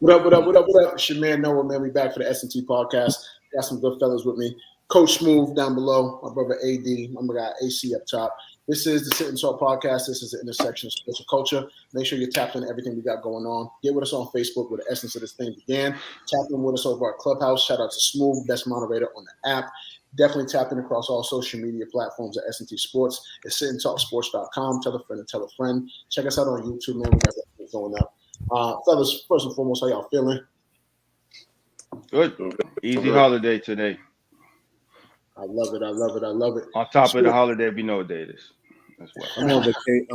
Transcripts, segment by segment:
What up, what up, what up, what up? It's your man Noah, man. We back for the SNT Podcast. Got some good fellas with me. Coach Smooth down below, my brother AD, my guy AC up top. This is the Sit and Talk Podcast. This is the intersection of sports and culture. Make sure you're tapped into everything we got going on. Get with us on Facebook where the essence of this thing began. Tap in with us over our Clubhouse. Shout out to Smooth, best moderator on the app. Definitely tap in across all social media platforms at SNT Sports. It's sitandtalksports.com. Tell a friend and tell a friend. Check us out on YouTube, man. We got everything going up. Fellas, first and foremost, how y'all feeling? Good. Easy holiday today. I love it. I love it. I love it. On top of the holiday, we know what day it is. That's what. I'm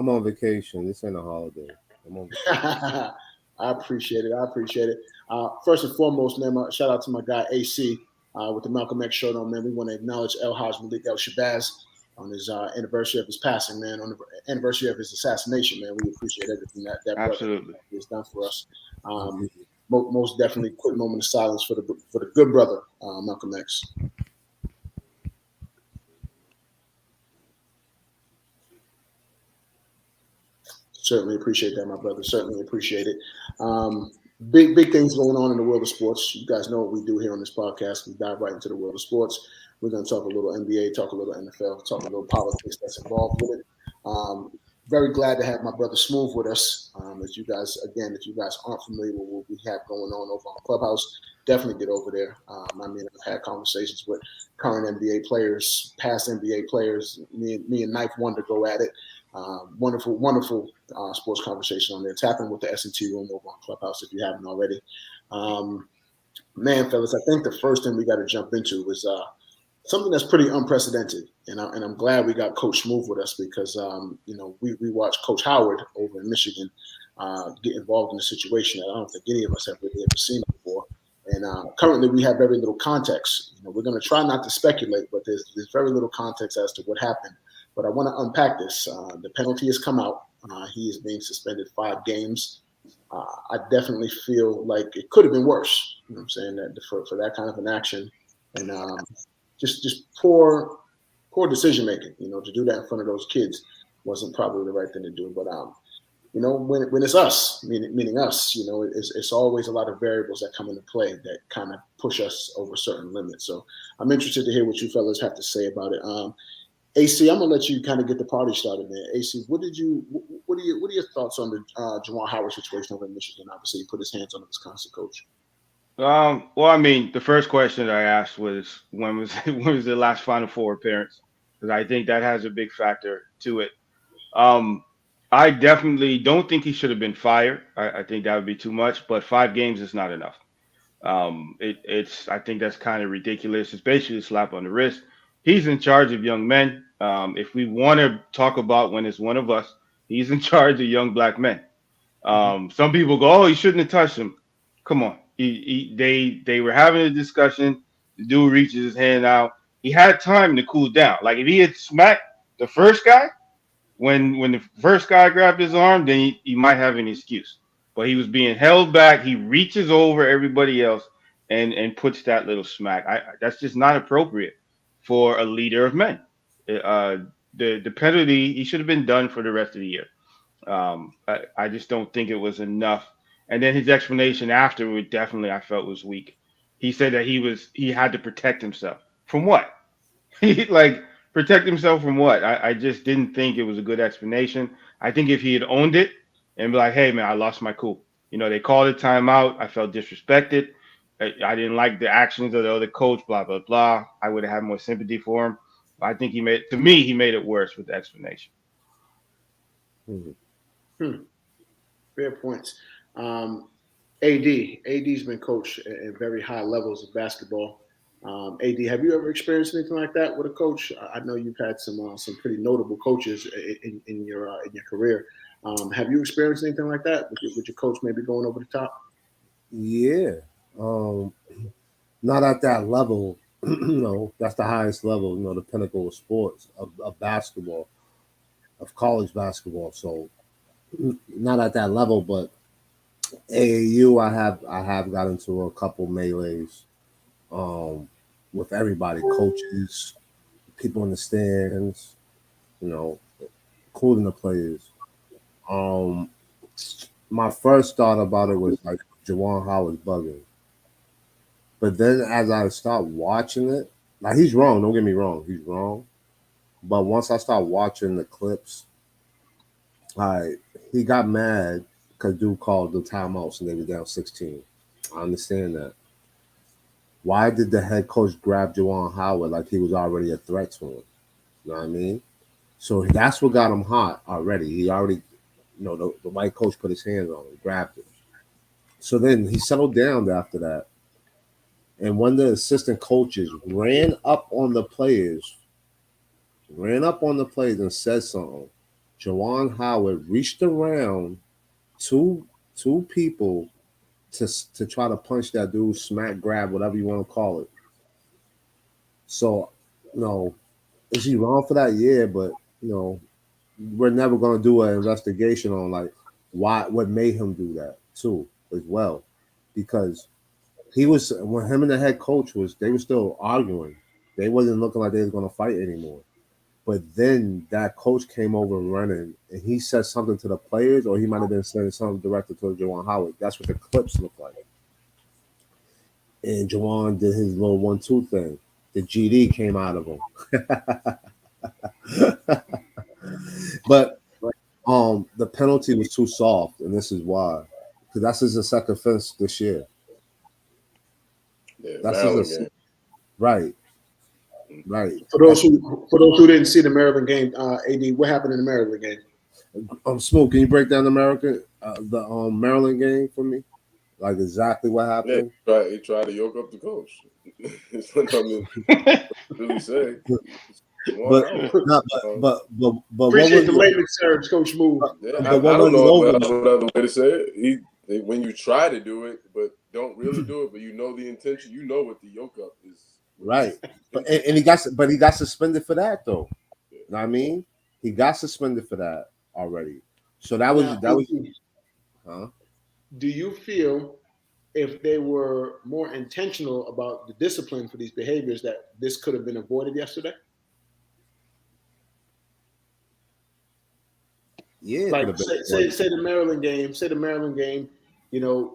on vacation. This ain't a holiday. I'm on vacation. I appreciate it. I appreciate it. First and foremost, man, shout out to my guy AC with the Malcolm X shirt on, man. We want to acknowledge El Haj Malik El Shabazz on his anniversary of his passing, man, on the anniversary of his assassination, man. We appreciate everything that absolutely has done for us. Most definitely, quick moment of silence for the good brother, Malcolm X. Certainly appreciate that, my brother. Certainly appreciate it. Big things going on in the world of sports. You guys know what we do here on this podcast. We dive right into the world of sports. We're going to talk a little NBA, talk a little NFL, talk a little politics that's involved with it. Very glad to have my brother Smooth with us. If you guys aren't familiar with what we have going on over on Clubhouse, definitely get over there. I've had conversations with current NBA players, past NBA players. Me and Knife Wonder go at it. Wonderful sports conversation on there. Tap in with the SNT room over on Clubhouse if you haven't already. Man, fellas, I think the first thing we got to jump into is something that's pretty unprecedented, and I'm glad we got Coach Smooth with us because we watched Coach Howard over in Michigan get involved in a situation that I don't think any of us have really ever seen before. And currently, we have very little context. We're going to try not to speculate, but there's very little context as to what happened. But I want to unpack this. The penalty has come out. He is being suspended 5 games. I definitely feel like it could have been worse. You know what I'm saying? That for that kind of an action, and just poor decision making. To do that in front of those kids wasn't probably the right thing to do. But when it's us, meaning us, it's always a lot of variables that come into play that kind of push us over certain limits. So I'm interested to hear what you fellas have to say about it. AC, I'm gonna let you kind of get the party started, man. AC, what are your thoughts on the Juwan Howard situation over in Michigan? Obviously, he put his hands on the Wisconsin coach. Well, the first question that I asked was when was the last Final Four appearance? Because I think that has a big factor to it. I definitely don't think he should have been fired. I think that would be too much, but 5 games is not enough. I think that's kind of ridiculous. It's basically a slap on the wrist. He's in charge of young men. If we want to talk about when it's one of us, he's in charge of young black men. Some people go, "Oh, he shouldn't have touched him." Come on. They were having a discussion. The dude reaches his hand out. He had time to cool down. Like if he had smacked the first guy, when the first guy grabbed his arm, then he might have an excuse. But he was being held back. He reaches over everybody else and puts that little smack. That's just not appropriate for a leader of men. The penalty, he should have been done for the rest of the year. I just don't think it was enough. And then his explanation afterward definitely I felt was weak. He said that he had to protect himself. From what? Protect himself from what? I just didn't think it was a good explanation. I think if he had owned it and be like, "Hey man, I lost my cool." They called a timeout. I felt disrespected. I didn't like the actions of the other coach, blah, blah, blah. I would have had more sympathy for him. I think he made it worse with the explanation. Fair points. AD's been coached at very high levels of basketball. AD, have you ever experienced anything like that with a coach? I know you've had some pretty notable coaches in your career. Have you experienced anything like that with your coach maybe going over the top? Yeah. Not at that level. That's the highest level, the pinnacle of sports, of basketball, of college basketball. So not at that level, but AAU, I have got into a couple melees with everybody, coaches, people in the stands, including the players. My first thought about it was like Juwan Howard's bugging. But then as I start watching it, like he's wrong. Don't get me wrong, he's wrong. But once I start watching the clips, he got mad because dude called the timeouts and they were down 16. I understand that. Why did the head coach grab Juwan Howard like he was already a threat to him? You know what I mean? So that's what got him hot already. He already, the white coach put his hands on him, grabbed him. So then he settled down after that. And one of the assistant coaches ran up on the players and said something. Juwan Howard reached around two people to try to punch that dude, smack, grab, whatever you want to call it. So, is he wrong for that? Yeah, but we're never going to do an investigation on like what made him do that too as well, because when him and the head coach they were still arguing. They wasn't looking like they was going to fight anymore. But then that coach came over running, and he said something to the players, or he might have been saying something directed to Juwan Howard. That's what the clips look like. And Juwan did his little 1-2 thing. The GD came out of him. But the penalty was too soft, and this is why. Because that's his second offense this year. Yeah, that's his game. Right. For those who didn't see the Maryland game, AD, what happened in the Maryland game? Smooth, can you break down the Maryland game for me? Like exactly what happened? Yeah, he tried to yoke up the coach. It's what really say. But appreciate the layman terms, Coach Move. Yeah, I don't know if that's another way to say it. When you try to do it, but don't really do it, but the intention, what the yoke up is. Right. And he got suspended for that though. You know what I mean? He got suspended for that already. So that was huh? Do you feel if they were more intentional about the discipline for these behaviors that this could have been avoided yesterday? Yeah. Like say the Maryland game,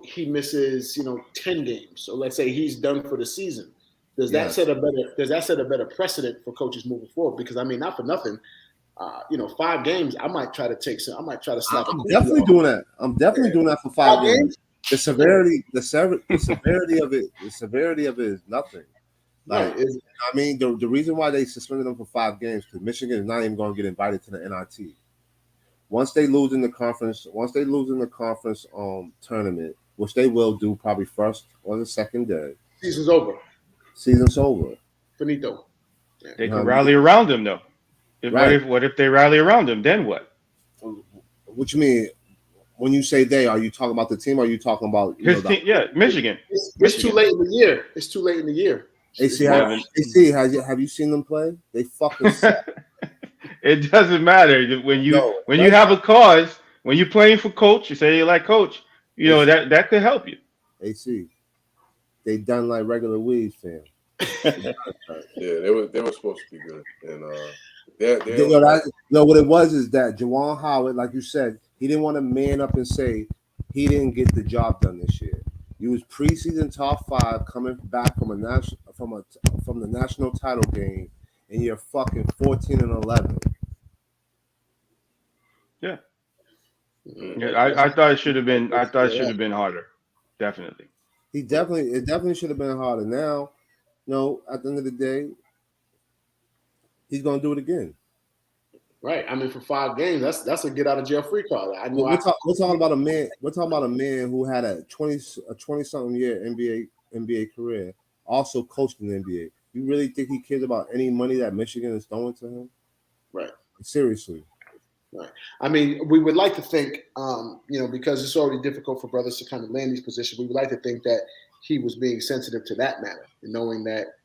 he misses, 10 games. So let's say he's done for the season. Does that set a better precedent for coaches moving forward? Because I mean, not for nothing, 5 games. I might try to slap. I'm definitely doing that. I'm definitely doing that for 5 games. The severity of it is nothing. Like, I mean, the reason why they suspended them for 5 games because Michigan is not even going to get invited to the NIT. Once they lose in the conference tournament, which they will do probably first or the second day, season's over. Finito. Yeah. They can rally around them though. What if they rally around them? Then what? What you mean? When you say they, are you talking about the team? Or are you talking about his team? Yeah, Michigan. It's too late in the year. It's too late in the year. AC, have you seen them play? They fucking suck. It doesn't matter when you have a cause. When you're playing for coach, you say you like coach. That could help you. AC, they done like regular weeds, fam. Yeah, they were supposed to be good, and what it was is that Juwan Howard, like you said, he didn't want to man up and say he didn't get the job done this year. He was preseason top 5 coming back from the national title game, and you're fucking 14-11. Yeah. I thought it should have been. I thought it should have been harder. Definitely. It definitely should have been harder. Now, at the end of the day, he's gonna do it again. Right. I mean, for 5 games, that's a get out of jail free card. We're talking about a man. We're talking about a man who had a 20-something year NBA career, also coached in the NBA. You really think he cares about any money that Michigan is throwing to him? Right. Seriously. Right. I mean, we would like to think, because it's already difficult for brothers to kind of land these positions, we would like to think that he was being sensitive to that matter and knowing that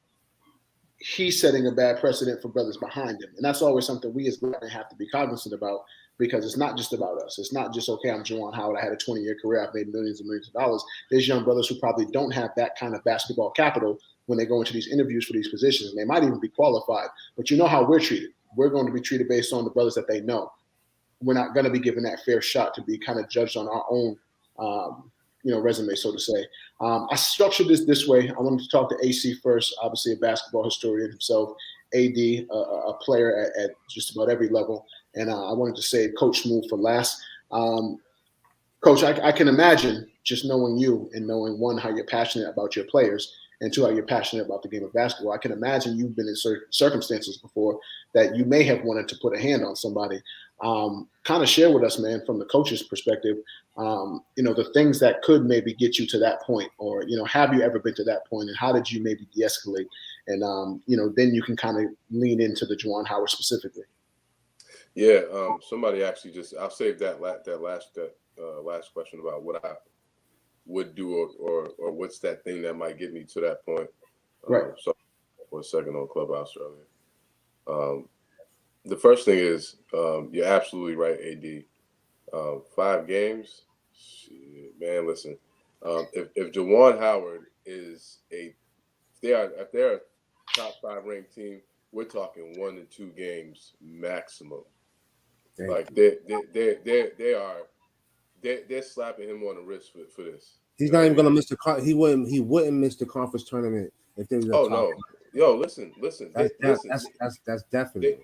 he's setting a bad precedent for brothers behind him. And that's always something we as black men have to be cognizant about, because it's not just about us. It's not just, okay, I'm Juwan Howard. I had a 20-year career. I've made millions and millions of dollars. There's young brothers who probably don't have that kind of basketball capital when they go into these interviews for these positions. And they might even be qualified. But you know how we're treated. We're going to be treated based on the brothers that they know. We're not going to be given that fair shot to be kind of judged on our own, resume, so to say. I structured this way. I wanted to talk to AC first, obviously a basketball historian himself, AD, a player at just about every level, and I wanted to save Coach Smooth for last. Coach, I can imagine just knowing you and knowing, one, how you're passionate about your players, and two, how you're passionate about the game of basketball. I can imagine you've been in circumstances before that you may have wanted to put a hand on somebody. Kind of share with us, man, from the coach's perspective, the things that could maybe get you to that point, or, have you ever been to that point, and how did you maybe de-escalate? And, then you can kind of lean into the Juwan Howard specifically. Yeah, somebody actually I'll save that last question about what I would do or what's that thing that might get me to that point. Right. So for a second on Clubhouse earlier. The first thing is you're absolutely right, AD. 5 games, shit, man. Listen, if Juwan Howard is if they're a top 5 ranked team, we're talking 1 to 2 games maximum. Like they're slapping him on the wrist for this. He's not even gonna miss he wouldn't miss the conference tournament if they was. Oh no, yo, listen. That's definitely.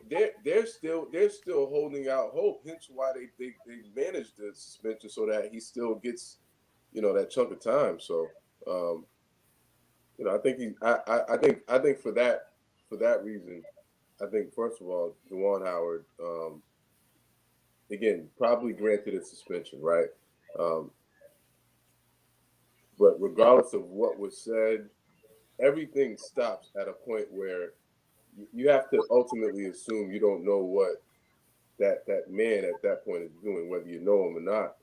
They're still holding out hope. Hence why they managed the suspension so that he still gets, that chunk of time. So, I think I think for that reason, I think first of all, Juwan Howard, again, probably granted a suspension, right? But regardless of what was said, everything stops at a point where you have to ultimately assume you don't know what that man at that point is doing, whether you know him or not.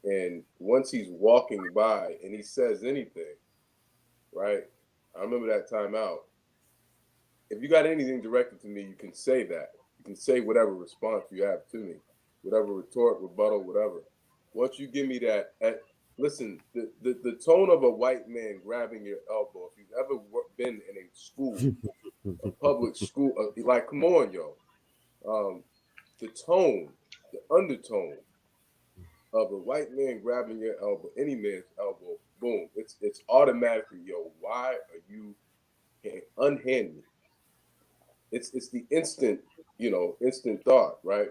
And once he's walking by and he says anything, right? I remember that timeout. If you got anything directed to me, you can say that. You can say whatever response you have to me, whatever retort, rebuttal, whatever. Once you give me that, listen, the tone of a white man grabbing your elbow, if you've ever been in a school, a public school, like, come on, yo. The tone, the undertone of a white man grabbing your elbow, any man's elbow, boom, it's automatically, yo, why are you unhand me? It's the instant, instant thought, right?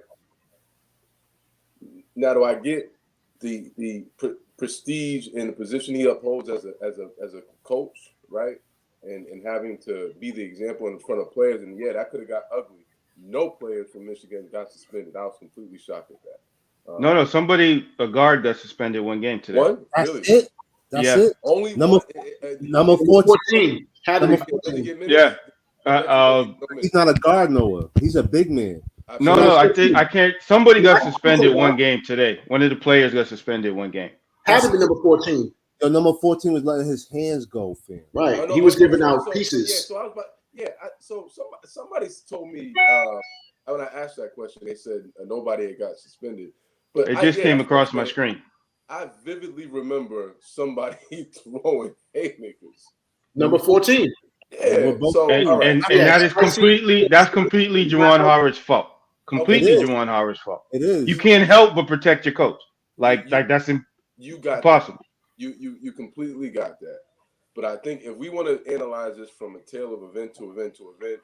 Now, do I get the prestige and the position he upholds as a coach, right? And having to be the example in front of players, and yeah, that could have got ugly. No players from Michigan got suspended. I was completely shocked at that. No, a guard got suspended 1 game today. One? That's Really? it. That's it. Only number 14. Yeah. He's not a guard, Noah. He's a big man. No, I can't. Somebody got suspended 1 game today. One of the players got suspended 1 game. Had to be number 14. So number 14 was letting his hands go, fam. Right. He was giving out pieces. Yeah, so I was like, so somebody told me when I asked that question, they said nobody had got suspended. But it just came across my screen. I vividly remember somebody throwing haymakers. Number 14. Yeah. So and that's completely Juwan Howard's fault. Completely Juwan Howard's fault. It is. You can't help but protect your coach. Like that's impossible. You completely got that. But I think if we want to analyze this from a tale of event to event to event,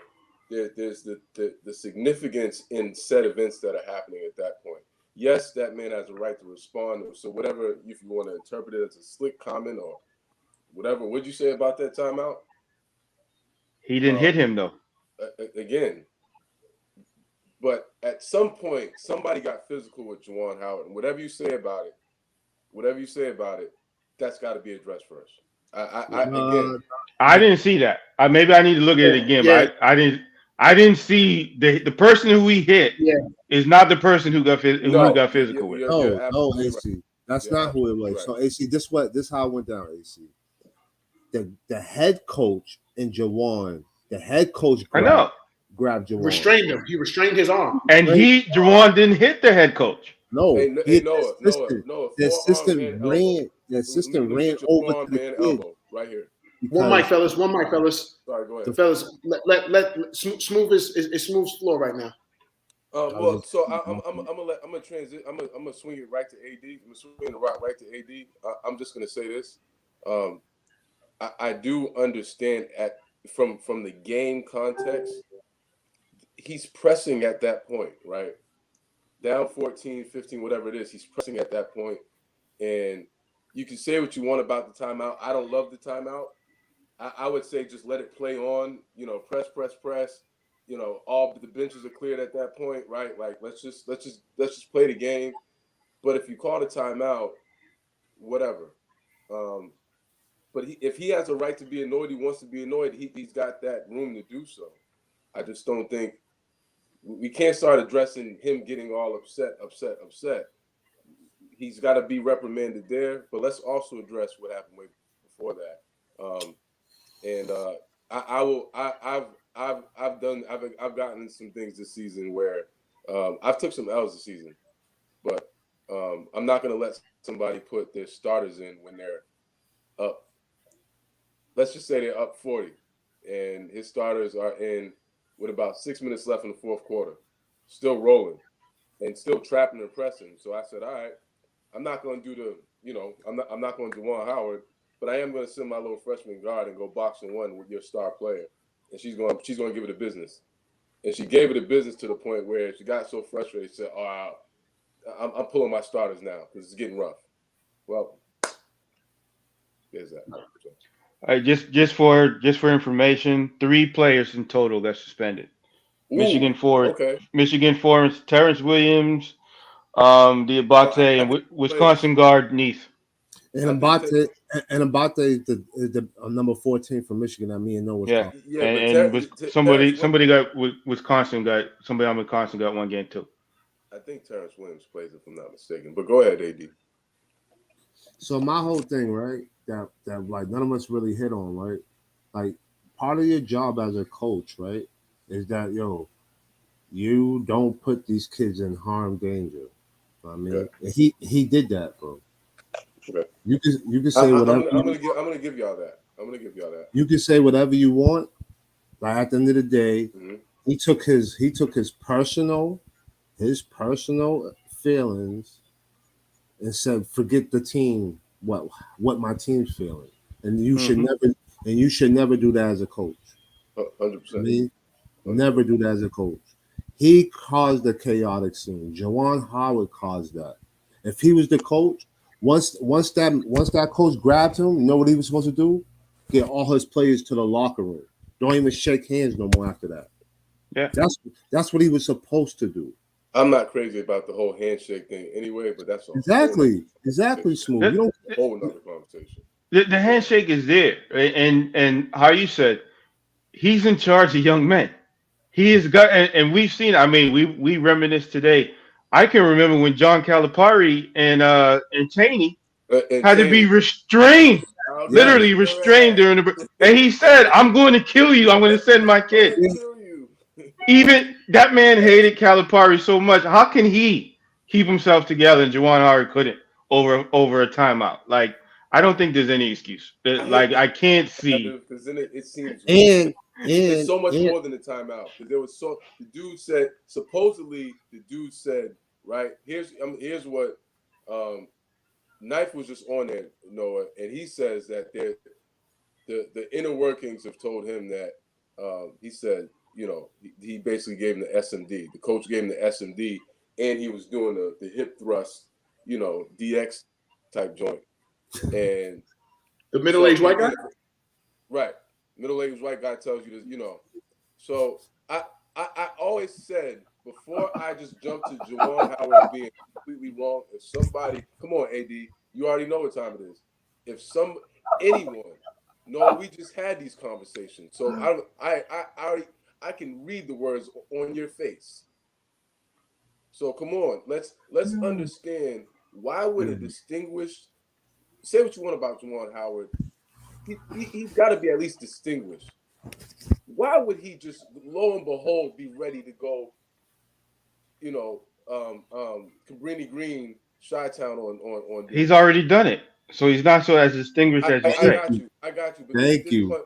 there's the significance in said events that are happening at that point. Yes, that man has a right to respond. So whatever, if you want to interpret it as a slick comment or whatever, what'd you say about that timeout? He didn't hit him though. Again. But at some point, somebody got physical with Juwan Howard. And whatever you say about it, that's got to be addressed first. I didn't see that. Maybe I need to look at it again. Yeah. But I didn't see the person who he hit is not the person who got physical with. No, AC. That's not who it was. Right. So AC, this how it went down, AC. The head coach in Juwan, grabbed Juwan. Restrained him. He restrained his arm. And Juwan didn't hit the head coach. No, the assistant ran over to the kid. Right here. One mic, fellas. Sorry, go ahead. The fellas, let Smooth is Smooth's floor right now. Well, so I'm gonna transit. I'm gonna swing it right to AD. I'm gonna swing the rock right to AD. I'm just gonna say this. Um, I do understand from the game context, he's pressing at that point, right? Down 14, 15, whatever it is, he's pressing at that point. And you can say what you want about the timeout. I don't love the timeout. I would say just let it play on, press. All the benches are cleared at that point, right? Like let's just play the game. But if you call a timeout, whatever. But if he has a right to be annoyed, he wants to be annoyed, he's got that room to do so. I just don't think we can't start addressing him getting all upset. He's got to be reprimanded there, but let's also address what happened way before that. I've gotten some things this season where I've took some L's this season, but I'm not going to let somebody put their starters in when they're up. Let's just say they're up 40, and his starters are in with about 6 minutes left in the fourth quarter, still rolling and still trapping and pressing. So I said, all right, I'm not going to do I'm not going to Juwan Howard, but I am going to send my little freshman guard and go boxing one with your star player, and she's going to give it a business. And she gave it a business to the point where she got so frustrated, she said, "Oh, I'm pulling my starters now because it's getting rough." Well, there's that. Just for information, 3 players in total that's suspended. Ooh, Michigan for okay. Terrence Williams, Diabate, and Wisconsin guard Neath. And Abate is the number 14 for Michigan. I mean, no Wisconsin. Yeah, and somebody on Wisconsin got one game too. I think Terrence Williams plays, if I'm not mistaken. But go ahead, AD. So my whole thing, right, that like none of us really hit on, right? Like part of your job as a coach, right, is that you don't put these kids in harm, danger. I mean, he did that, bro. Okay. You can say whatever. I'm gonna give y'all that. You can say whatever you want. Like at the end of the day, he took his personal feelings and said, "Forget the team. What my team's feeling." And you should never do that as a coach. 100%. I mean, never do that as a coach. He caused the chaotic scene. Juwan Howard caused that. If he was the coach, once that coach grabbed him, you know what he was supposed to do? Get all his players to the locker room. Don't even shake hands no more after that. Yeah, that's what he was supposed to do. I'm not crazy about the whole handshake thing anyway, but that's all. Exactly, Smooth. You don't a whole nother conversation. The handshake is there, right? And how you said, he's in charge of young men. He has got, and we've seen. I mean, we reminisce today. I can remember when John Calipari and Chaney had to be restrained, literally restrained during the. And he said, "I'm going to kill you. I'm going to send my kid." Even that man hated Calipari so much. How can he keep himself together and Juwan Howard couldn't over a timeout? Like, I don't think there's any excuse. I can't see. Because then it seems it's so much more than a timeout. Because the dude said, right, here's what Knife was just on there, Noah, and he says that the inner workings have told him that he said, he basically gave him the SMD. The coach gave him the SMD, and he was doing the hip thrust, DX type joint. And the middle-aged white guy? Right. Middle-aged white guy tells you this, So I always said, before I just jumped to Juwan Howard being completely wrong, if somebody, come on, AD, you already know what time it is. If anyone, no, we just had these conversations. So I can read the words on your face. So come on, let's understand, why would a distinguished, say what you want about Juwan Howard, he's got to be at least distinguished. Why would he just, lo and behold, be ready to go, Cabrini Green, Chi-Town on He's already done it. So he's not so as distinguished as you say. I got you. But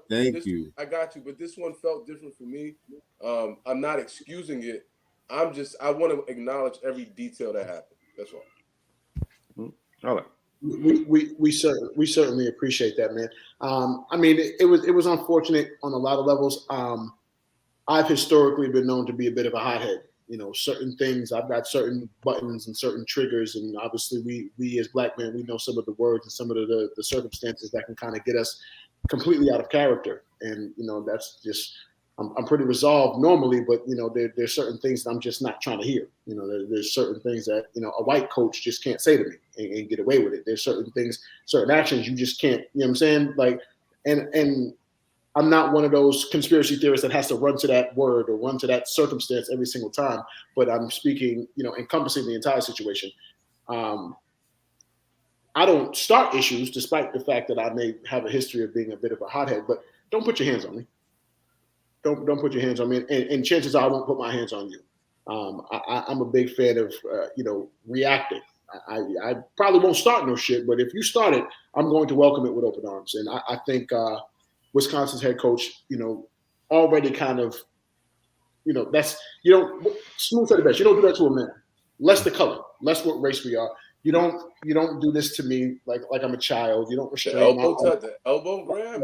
Thank you. I got you. But this one felt different for me. I'm not excusing it, I want to acknowledge every detail that happened. That's all. All right. We certainly appreciate that, man. I mean, it was unfortunate on a lot of levels. I've historically been known to be a bit of a hothead. You know, certain things, I've got certain buttons and certain triggers, and obviously we as black men, we know some of the words and some of the circumstances that can kind of get us completely out of character. And you know, that's just I'm pretty resolved normally, but you know, there's certain things that I'm just not trying to hear. You know, there's certain things that you know a white coach just can't say to me and get away with it. There's certain things, certain actions you just can't. You know what I'm saying? Like, and I'm not one of those conspiracy theorists that has to run to that word or run to that circumstance every single time. But I'm speaking, you know, encompassing the entire situation. I don't start issues, despite the fact that I may have a history of being a bit of a hothead. But don't put your hands on me. Don't put your hands on me. And chances are I won't put my hands on you. I'm a big fan of you know, reacting. I probably won't start no shit, but if you start it, I'm going to welcome it with open arms. And I think Wisconsin's head coach, you know, already kind of, you know, that's, you know, Smooth said it best. You don't do that to a man. Less the color, less what race we are. You don't do this to me like I'm a child. You don't restrain the elbow grab.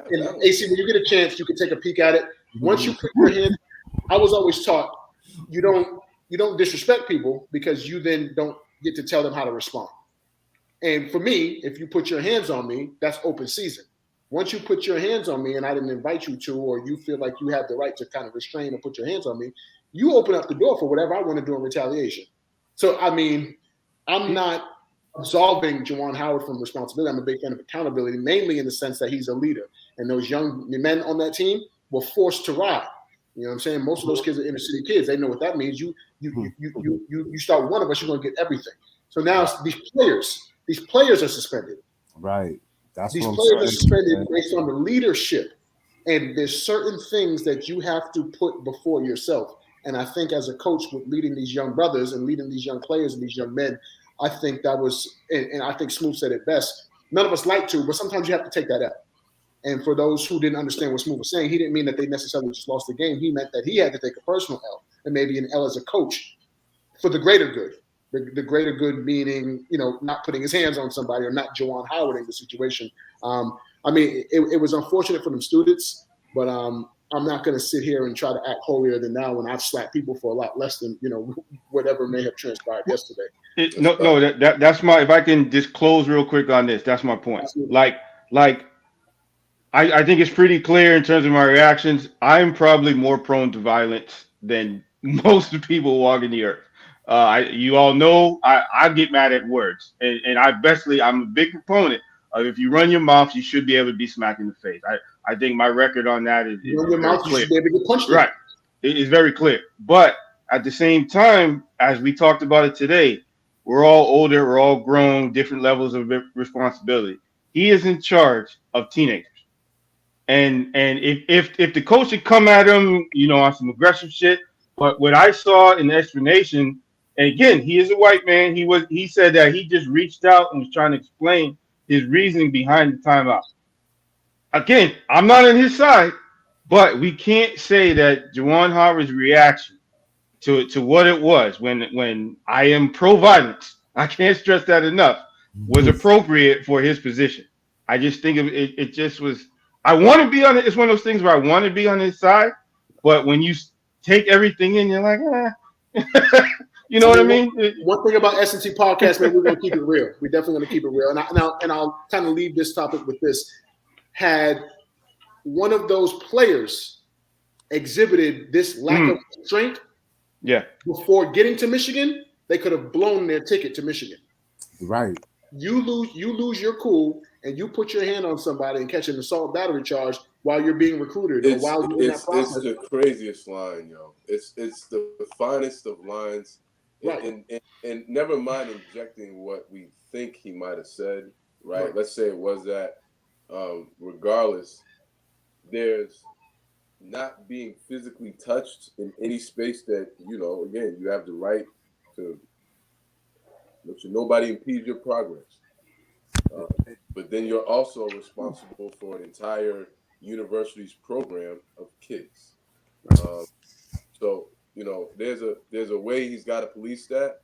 And AC, when you get a chance, you can take a peek at it. Once you put your hand, I was always taught you don't disrespect people because you then don't get to tell them how to respond. And for me, if you put your hands on me, that's open season. Once you put your hands on me and I didn't invite you to, or you feel like you have the right to kind of restrain and put your hands on me, you open up the door for whatever I want to do in retaliation. So, I mean, I'm not absolving Juwan Howard from responsibility. I'm a big fan of accountability, mainly in the sense that he's a leader. And those young men on that team were forced to ride. You know what I'm saying? Most of those kids are inner city kids. They know what that means. You start one of us, you're going to get everything. So now these players are suspended. Right. These players are suspended based on the leadership. And there's certain things that you have to put before yourself. And I think as a coach with leading these young brothers and leading these young players and these young men, I think that was, and I think Smooth said it best, none of us like to, but sometimes you have to take that out. And for those who didn't understand what Smooth was saying, he didn't mean that they necessarily just lost the game. He meant that he had to take a personal L and maybe an L as a coach for the greater good. The greater good meaning, you know, not putting his hands on somebody or not Juwan Howard in the situation. I mean, it was unfortunate for them students, but I'm not going to sit here and try to act holier than thou when I've slapped people for a lot less than, you know, whatever may have transpired yesterday. That's my, if I can just close real quick on this, that's my point. Absolutely. Like I think it's pretty clear in terms of my reactions. I'm probably more prone to violence than most of the people walking the earth. You all know I get mad at words, and I'm a big proponent of if you run your mouth, you should be able to be smacked in the face. I think my record on that is run your mouth, clear. You should be able to get punched. Right, it is very clear. But at the same time, as we talked about it today, we're all older, we're all grown, different levels of responsibility. He is in charge of teenagers. And if the coach had come at him, you know, on some aggressive shit, but what I saw in the explanation, and again, he is a white man. He said that he just reached out and was trying to explain his reasoning behind the timeout. Again, I'm not on his side, but we can't say that Juwan Howard's reaction to what it was when I am pro-violence, I can't stress that enough, was appropriate for his position. I just think it just was. I want to be on it. It's one of those things where I want to be on his side, but when you take everything in, you're like, you know what I mean? One thing about SNT Podcast, man, we're going to keep it real. We're definitely going to keep it real. And I'll kind of leave this topic with this. Had one of those players exhibited this lack of strength before getting to Michigan, they could have blown their ticket to Michigan. Right. You lose your cool, and you put your hand on somebody and catch an assault battery charge while you're being recruited or while you're in that process. It's the craziest line, yo. It's the finest of lines. Right. And never mind injecting what we think he might have said, right? Let's say it was that. Regardless, there's not being physically touched in any space that, you know, again, you have the right to let nobody impede your progress. But then you're also responsible for an entire university's program of kids. So, there's a way he's got to police that.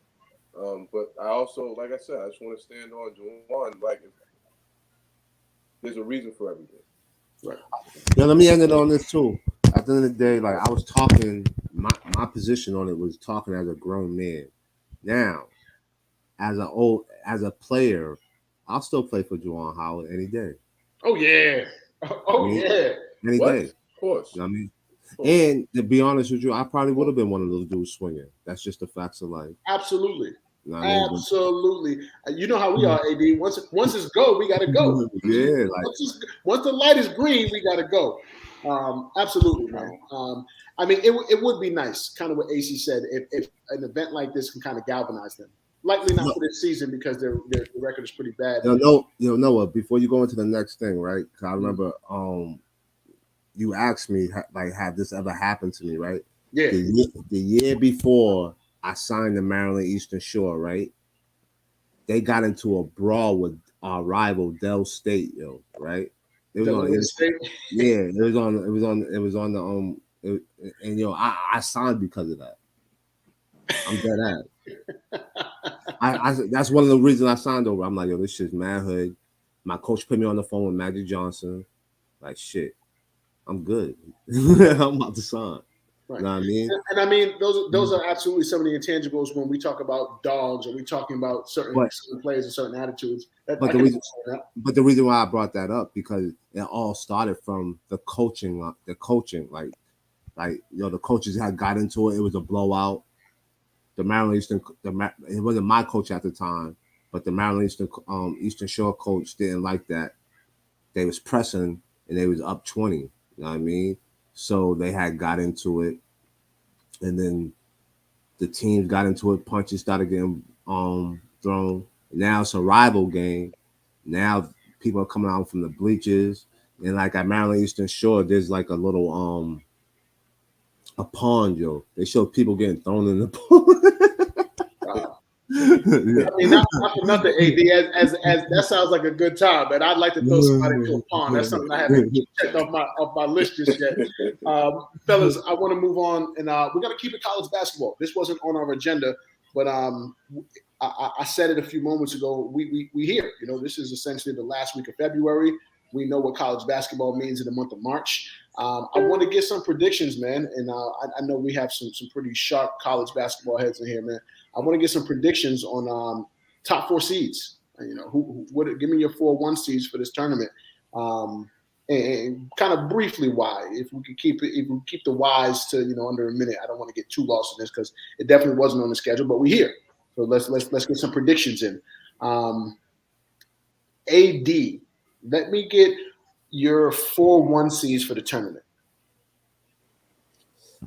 But I also, like I said, I just want to stand on Juwan. Like, there's a reason for everything. Right. Yeah, let me end it on this too. At the end of the day, like I was talking, my position on it was talking as a grown man. Now, as a player, I'll still play for Juwan Howard any day. Oh yeah. Any What? day. Of course. You know what I mean? And to be honest with you, I probably would have been one of those dudes swinging. That's just the facts of life. Absolutely. You know what I mean? Absolutely. You know how we are, AD. Once it's go, we gotta go. Yeah, like once the light is green, we gotta go. Absolutely, man. I mean, it would be nice, kind of what AC said, if an event like this can kind of galvanize them. Likely not for this season because their record is pretty bad. Noah, before you go into the next thing, right? Because I remember you asked me like, had this ever happened to me, right? Yeah. The year before I signed the Maryland Eastern Shore, right? They got into a brawl with our rival Dell State, right? It was on State? Yeah, it was on the and I signed because of that. I'm dead ass. I that's one of the reasons I signed over. I'm like, this shit's mad hood. My coach put me on the phone with Magic Johnson. Like, shit, I'm good. I'm about to sign. Right. You know what I mean? And I mean, those are absolutely some of the intangibles when we talk about dogs or we talking about certain players and certain attitudes. But the reason why I brought that up because it all started from the coaching. Like the coaches had got into it. It was a blowout. The Maryland Eastern, it wasn't my coach at the time, but the Maryland Eastern Shore coach didn't like that. They was pressing and they was up 20. You know what I mean? So they had got into it, and then the teams got into it. Punches started getting thrown. Now it's a rival game. Now people are coming out from the bleachers, and like at Maryland Eastern Shore, there's like a little a pond, They show people getting thrown in the pond. I mean, not for nothing, AD. As that sounds like a good time, but I'd like to throw somebody into a pond. That's something I haven't checked off my list just yet. Fellas, I want to move on, and we're gonna keep it college basketball. This wasn't on our agenda, but I said it a few moments ago. We here. This is essentially the last week of February. We know what college basketball means in the month of March. I want to get some predictions, man, and I know we have some pretty sharp college basketball heads in here, man. I want to get some predictions on top 4 seeds. Give me your 4-1 seeds for this tournament, and kind of briefly why. If we keep the whys to under a minute. I don't want to get too lost in this because it definitely wasn't on the schedule, but we're here. So let's get some predictions in. AD, let me get your 4-1 seeds for the tournament.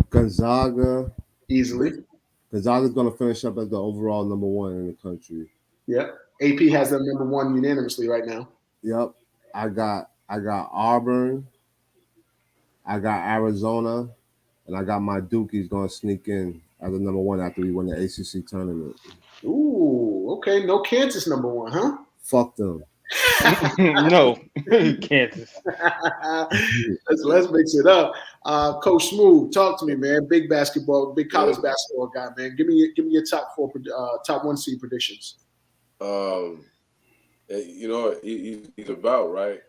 Gonzaga. Easily. Gonzaga's going to finish up as the overall number 1 in the country. Yep. AP has them number 1 unanimously right now. Yep. I got Auburn. I got Arizona. And I got my Dukies going to sneak in as the number 1 after we win the ACC tournament. Ooh, okay. No Kansas number 1, huh? Fuck them. No, Kansas. Let's mix it up. Coach Smooth, talk to me, man. Big college basketball guy, man. Give me your top 1 seed predictions. He's about right.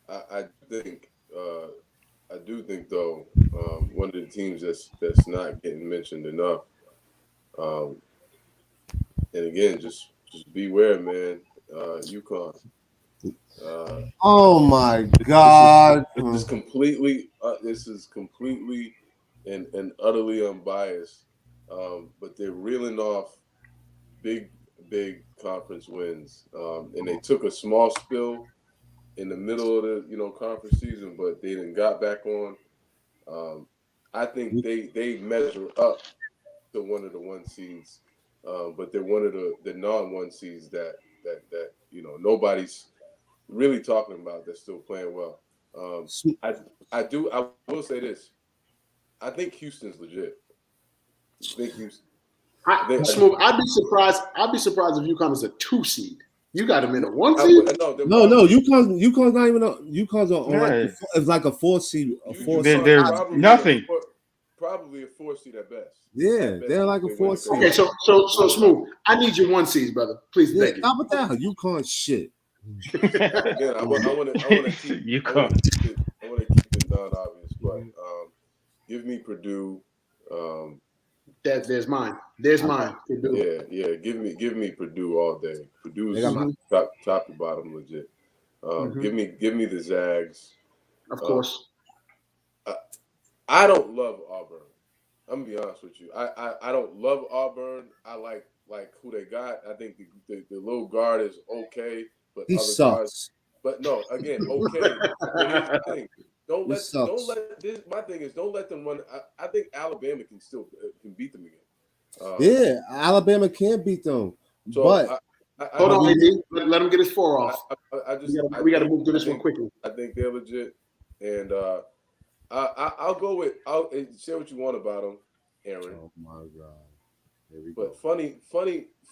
I do think though, one of the teams that's not getting mentioned enough. And again, just beware, man. UConn. Oh my God! This is completely and utterly unbiased. But they're reeling off big conference wins, and they took a small spill in the middle of the conference season, but they didn't got back on. I think they measure up to one of the 1 seeds, but they're one of the non-1 seeds that nobody's really talking about. They're still playing well. I will say this. I think Houston's legit. I think Houston. I'd be surprised if UConn is a 2 seed. You got them in a 1 seed? No. UConn's not even UConn's on it's like a 4 seed. There's nothing. probably a 4 seed at best. Yeah, they're like a 4 seed. Okay, so Smooth. I need your 1 seeds, brother. Please, Yeah, thank you. stop with that UConn shit. Again, I want to keep it non-obvious, but give me Purdue. There's mine. There's mine. Yeah. Give me Purdue all day. Purdue's top to bottom legit. Give me the Zags. Of course. I don't love Auburn. I'm gonna be honest with you. I don't love Auburn. I like who they got. I think the little guard is okay, but he sucks. Guards, but no, again, okay. But here's the thing. Don't let this. My thing is, don't let them run. I think Alabama can beat them again. Yeah, Alabama can beat them. So but hold on, AD. Let him get his 4 off. We got to move through this one quickly. I think they're legit, and I'll go with. I'll say what you want about them, Aaron. Oh my God! Here we go.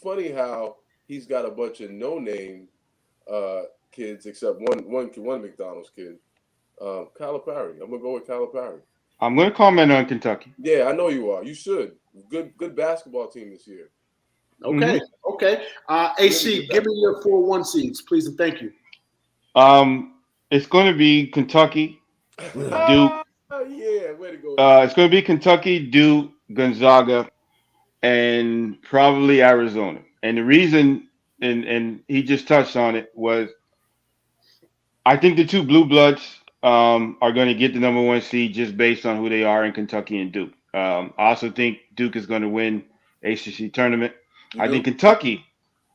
Funny how he's got a bunch of no-name kids, except one McDonald's kid. Calipari. I'm gonna go with Calipari. I'm gonna comment on Kentucky. Yeah, I know you are. You should. Good basketball team this year. Okay. AC, give me your 4-1 seeds, please, and thank you. It's going to be Kentucky, Duke. Yeah, way to go. It's going to be Kentucky, Duke, Gonzaga, and probably Arizona. And the reason, and he just touched on it, was I think the 2 blue bloods are going to get the number 1 seed just based on who they are in Kentucky and Duke. I also think Duke is going to win ACC tournament. I think Kentucky.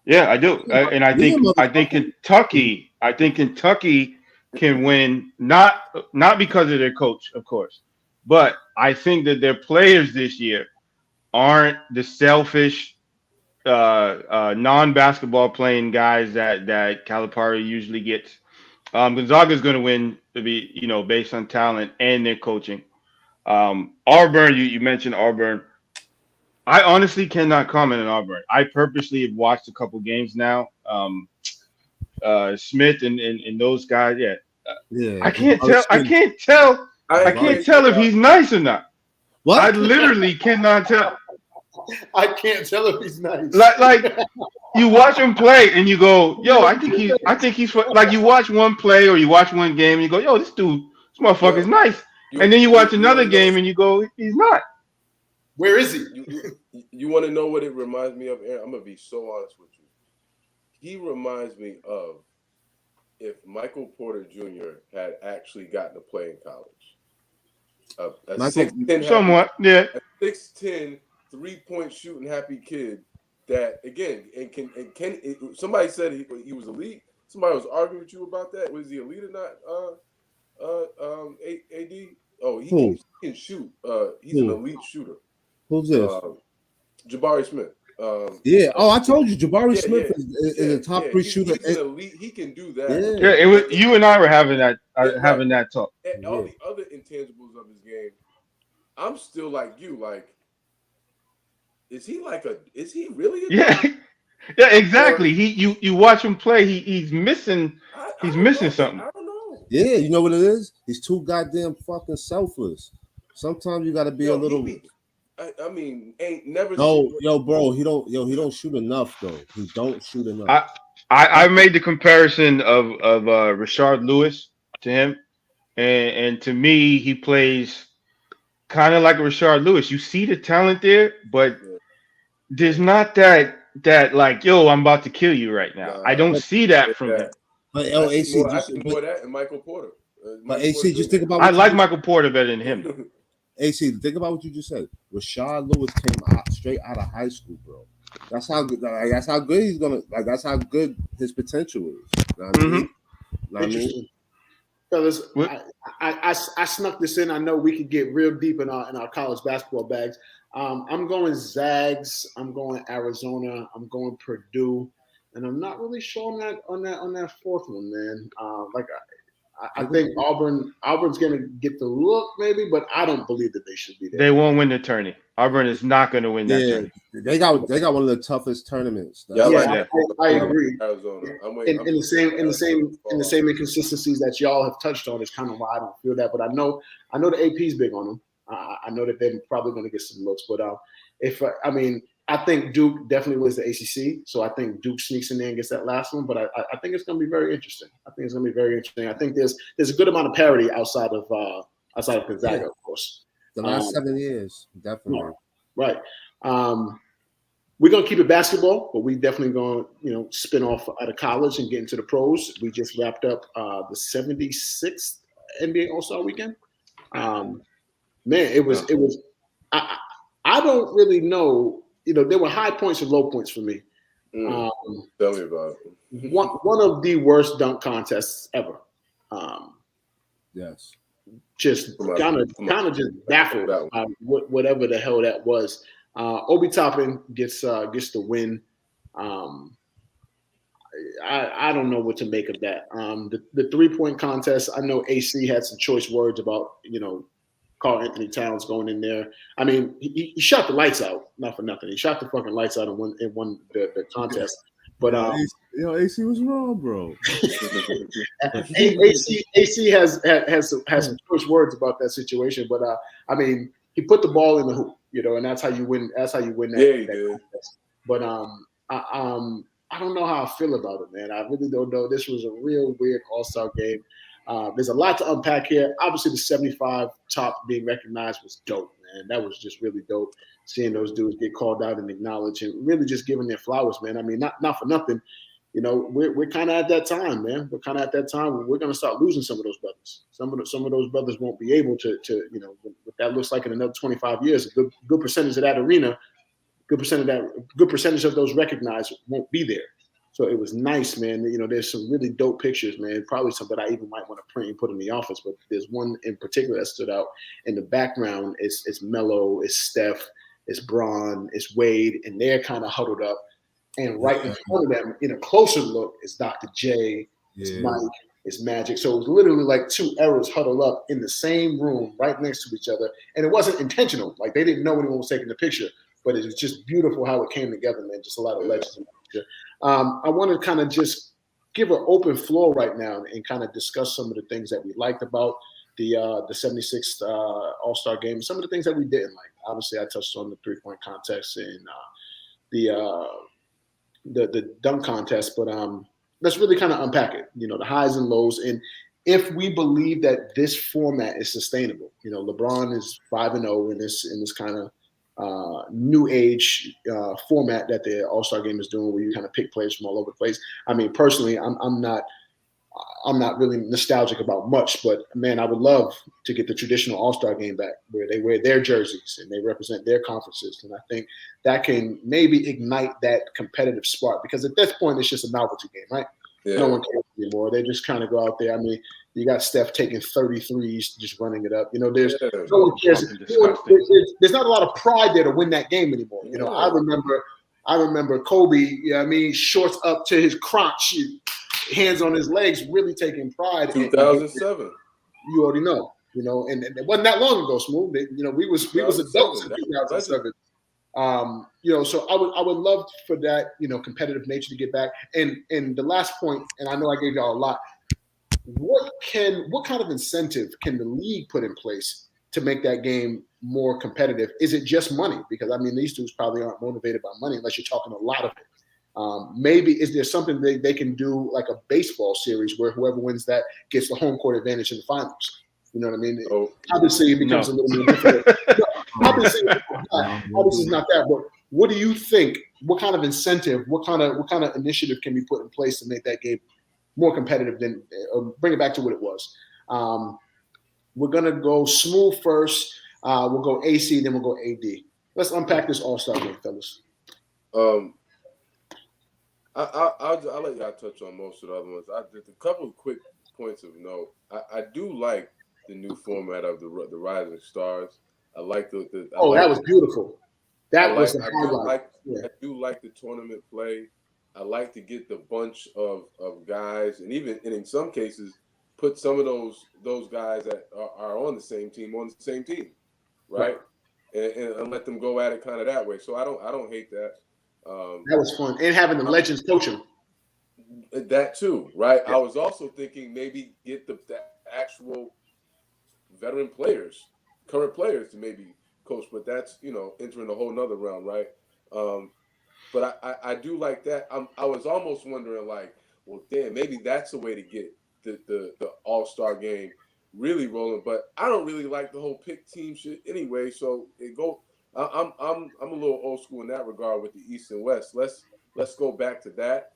Yeah, I do. And I think Kentucky can win, not because of their coach, of course, but I think that their players this year aren't the selfish non-basketball playing guys that Calipari usually gets. Gonzaga is going to win based on talent and their coaching. Auburn, you mentioned Auburn. I honestly cannot comment on Auburn. I purposely have watched a couple games now. Smith and those guys. Yeah. I can't tell if he's nice or not. What? I literally cannot tell. I can't tell if he's nice. Like you watch him play and you go, yo, I think he's like, you watch one play or you watch one game and you go, yo, this motherfucker's nice. And then you watch another game and you go, he's not. Where is he? You want to know what it reminds me of, Aaron? I'm gonna be so honest with you. He reminds me of if Michael Porter Jr. had actually gotten to play in college. A 6'10" somewhat, yeah. A 6'10" 3-point shooting happy kid that again and can somebody said he was elite. Somebody was arguing with you about that. Was he elite or not? AD. Oh, he can shoot. He's an elite shooter. Who's this? Jabari Smith. Yeah. Oh, I told you, Jabari Smith is a top 3 shooter. He's an elite. He can do that. Yeah, it was you and I were having that talk. And all the other intangibles of his game, I'm still like you. Like, is he really? Yeah, exactly. You watch him play. He's missing. He's missing something. I don't know. Yeah, you know what it is? He's too goddamn fucking selfless. Sometimes you got to be a little. I mean, ain't never. No, bro, he don't shoot enough though. He don't shoot enough. I made the comparison of Rashard Lewis to him, and to me, he plays kind of like a Rashard Lewis. You see the talent there, but there's not that like, yo, I'm about to kill you right now. I don't see that from him. But AC, I see more of that in Michael Porter. But AC, just think about. I like Michael Porter better than him. AC, think about what you just said. Rashard Lewis came straight out of high school, bro. That's how good. That's how good he's gonna. Like that's how good his potential is. You know what I mean? Interesting. Fellas, I snuck this in. I know we could get real deep in our college basketball bags. I'm going Zags. I'm going Arizona. I'm going Purdue, and I'm not really sure on that fourth one, man. I think Auburn's going to get the look maybe, but I don't believe that they should be there. They won't win the tourney. Auburn is not going to win that tourney. They got one of the toughest tournaments. I agree. Arizona. In the same inconsistencies that y'all have touched on is kind of why I don't feel that. But I know the AP's big on them. I know that they're probably going to get some looks, but I think Duke definitely wins the ACC, so I think Duke sneaks in there and gets that last one. But I think it's going to be very interesting. I think there's a good amount of parity outside of Gonzaga, of course. The last 7 years, definitely. Right. We're going to keep it basketball, but we definitely going to, spin off out of college and get into the pros. We just wrapped up the 76th NBA All-Star Weekend. It was. I don't really know. There were high points and low points for me. Tell me about it. One of the worst dunk contests ever. Yes. Just kind of just baffled whatever the hell that was. Obi Toppin gets the win. I don't know what to make of that. The 3-point contest, I know AC had some choice words about Karl Anthony Towns going in there. I mean, he shot the lights out, not for nothing. He shot the fucking lights out and won the contest. But AC was wrong, bro. AC has some choice words about that situation. But I mean, he put the ball in the hoop, and that's how you win. That's how you win that. Yeah, he that did. contest. But I don't know how I feel about it, man. I really don't know. This was a real weird All-Star game. There's a lot to unpack here. Obviously, the 75 top being recognized was dope, man. That was just really dope. Seeing those dudes get called out and acknowledged, and really just giving their flowers, man. I mean, not for nothing. We're kind of at that time, man. We're kind of at that time where we're going to start losing some of those brothers. Some of those brothers won't be able to what that looks like in another 25 years. A good percentage of that arena, good percentage of those recognized won't be there. So it was nice, man. There's some really dope pictures, man. Probably something I even might want to print and put in the office. But there's one in particular that stood out. In the background, it's Melo, it's Steph, it's Bron, it's Wade, and they're kind of huddled up. And right in front of them, in a closer look, is Dr. J, it's Mike, it's Magic. So it was literally like two eras huddled up in the same room, right next to each other. And it wasn't intentional. Like they didn't know anyone was taking the picture. But it was just beautiful how it came together, man. Just a lot of legends in the picture. I want to kind of just give an open floor right now and kind of discuss some of the things that we liked about the 76th All-Star game, some of the things that we didn't like. Obviously, I touched on the 3-point contest and the dunk contest, but let's really kind of unpack it. The highs and lows, and if we believe that this format is sustainable. LeBron is 5-0 in this kind of new age format that the All-Star game is doing, where you kind of pick players from all over the place. I mean, personally, I'm not really nostalgic about much, but man, I would love to get the traditional All-Star game back, where they wear their jerseys and they represent their conferences. And I think that can maybe ignite that competitive spark, because at this point, it's just a novelty game, right? Yeah. No one cares anymore. They just kind of go out there. I mean, you got Steph taking 33s, just running it up. There's no one cares. There's not a lot of pride there to win that game anymore. I remember Kobe. Shorts up to his crotch, hands on his legs, really taking pride. 2007. You already know. And it wasn't that long ago, Smooth. We was adults in 2007. So I would love for that, competitive nature to get back. And the last point, and I know I gave y'all a lot. What kind of incentive can the league put in place to make that game more competitive? Is it just money? Because these dudes probably aren't motivated by money unless you're talking a lot of it. Maybe is there something they can do, like a baseball series where whoever wins that gets the home court advantage in the finals? You know what I mean? Obviously, it becomes a little more difficult. Obviously, it's not that. But what do you think? What kind of incentive? What kind of initiative can be put in place to make that game more competitive than bring it back to what it was? We're gonna go Smooth first. We'll go AC, then we'll go AD. Let's unpack this All-Star game, fellas. I'll let y'all touch on most of the other ones. Just a couple of quick points of note. I do like the new format of the Rising Stars. I like that was beautiful. That was the highlight. I do like the tournament play. I like to get the bunch of guys, and even in some cases, put some of those guys that are on the same team, right? And let them go at it kind of that way. So I don't hate that. That was fun, and having the legends coach them. That too, right? Yeah. I was also thinking maybe get the actual veteran players current players to maybe coach, but that's entering a whole nother realm, right? But I do like that. I was almost wondering, like, well, damn, maybe that's the way to get the All-Star game really rolling. But I don't really like the whole pick team shit anyway. So I'm a little old school in that regard with the East and West. Let's go back to that.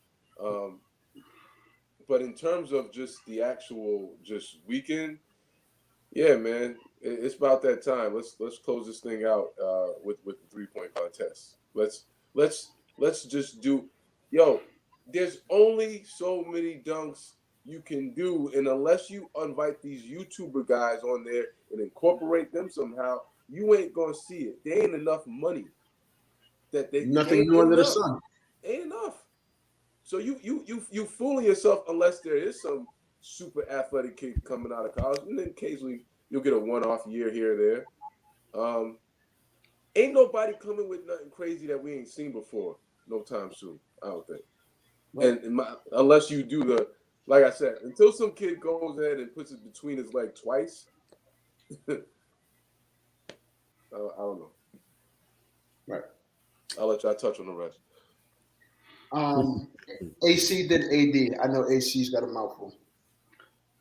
But in terms of just the actual just weekend, yeah, man, it's about that time. Let's close this thing out with the 3-point contest. Let's just do. Yo, there's only so many dunks you can do, and unless you invite these YouTuber guys on there and incorporate them somehow, you ain't gonna see it. There ain't enough money that they Nothing new under the sun. Ain't enough. So you fooling yourself unless there is some super athletic kid coming out of college, and then occasionally you'll get a one-off year here or there. Ain't nobody coming with nothing crazy that we ain't seen before no time soon, I don't think. Right. And unless you do like I said, until some kid goes ahead and puts it between his leg twice, I don't know. Right. I'll let y'all touch on the rest. AC did AD. I know AC's got a mouthful.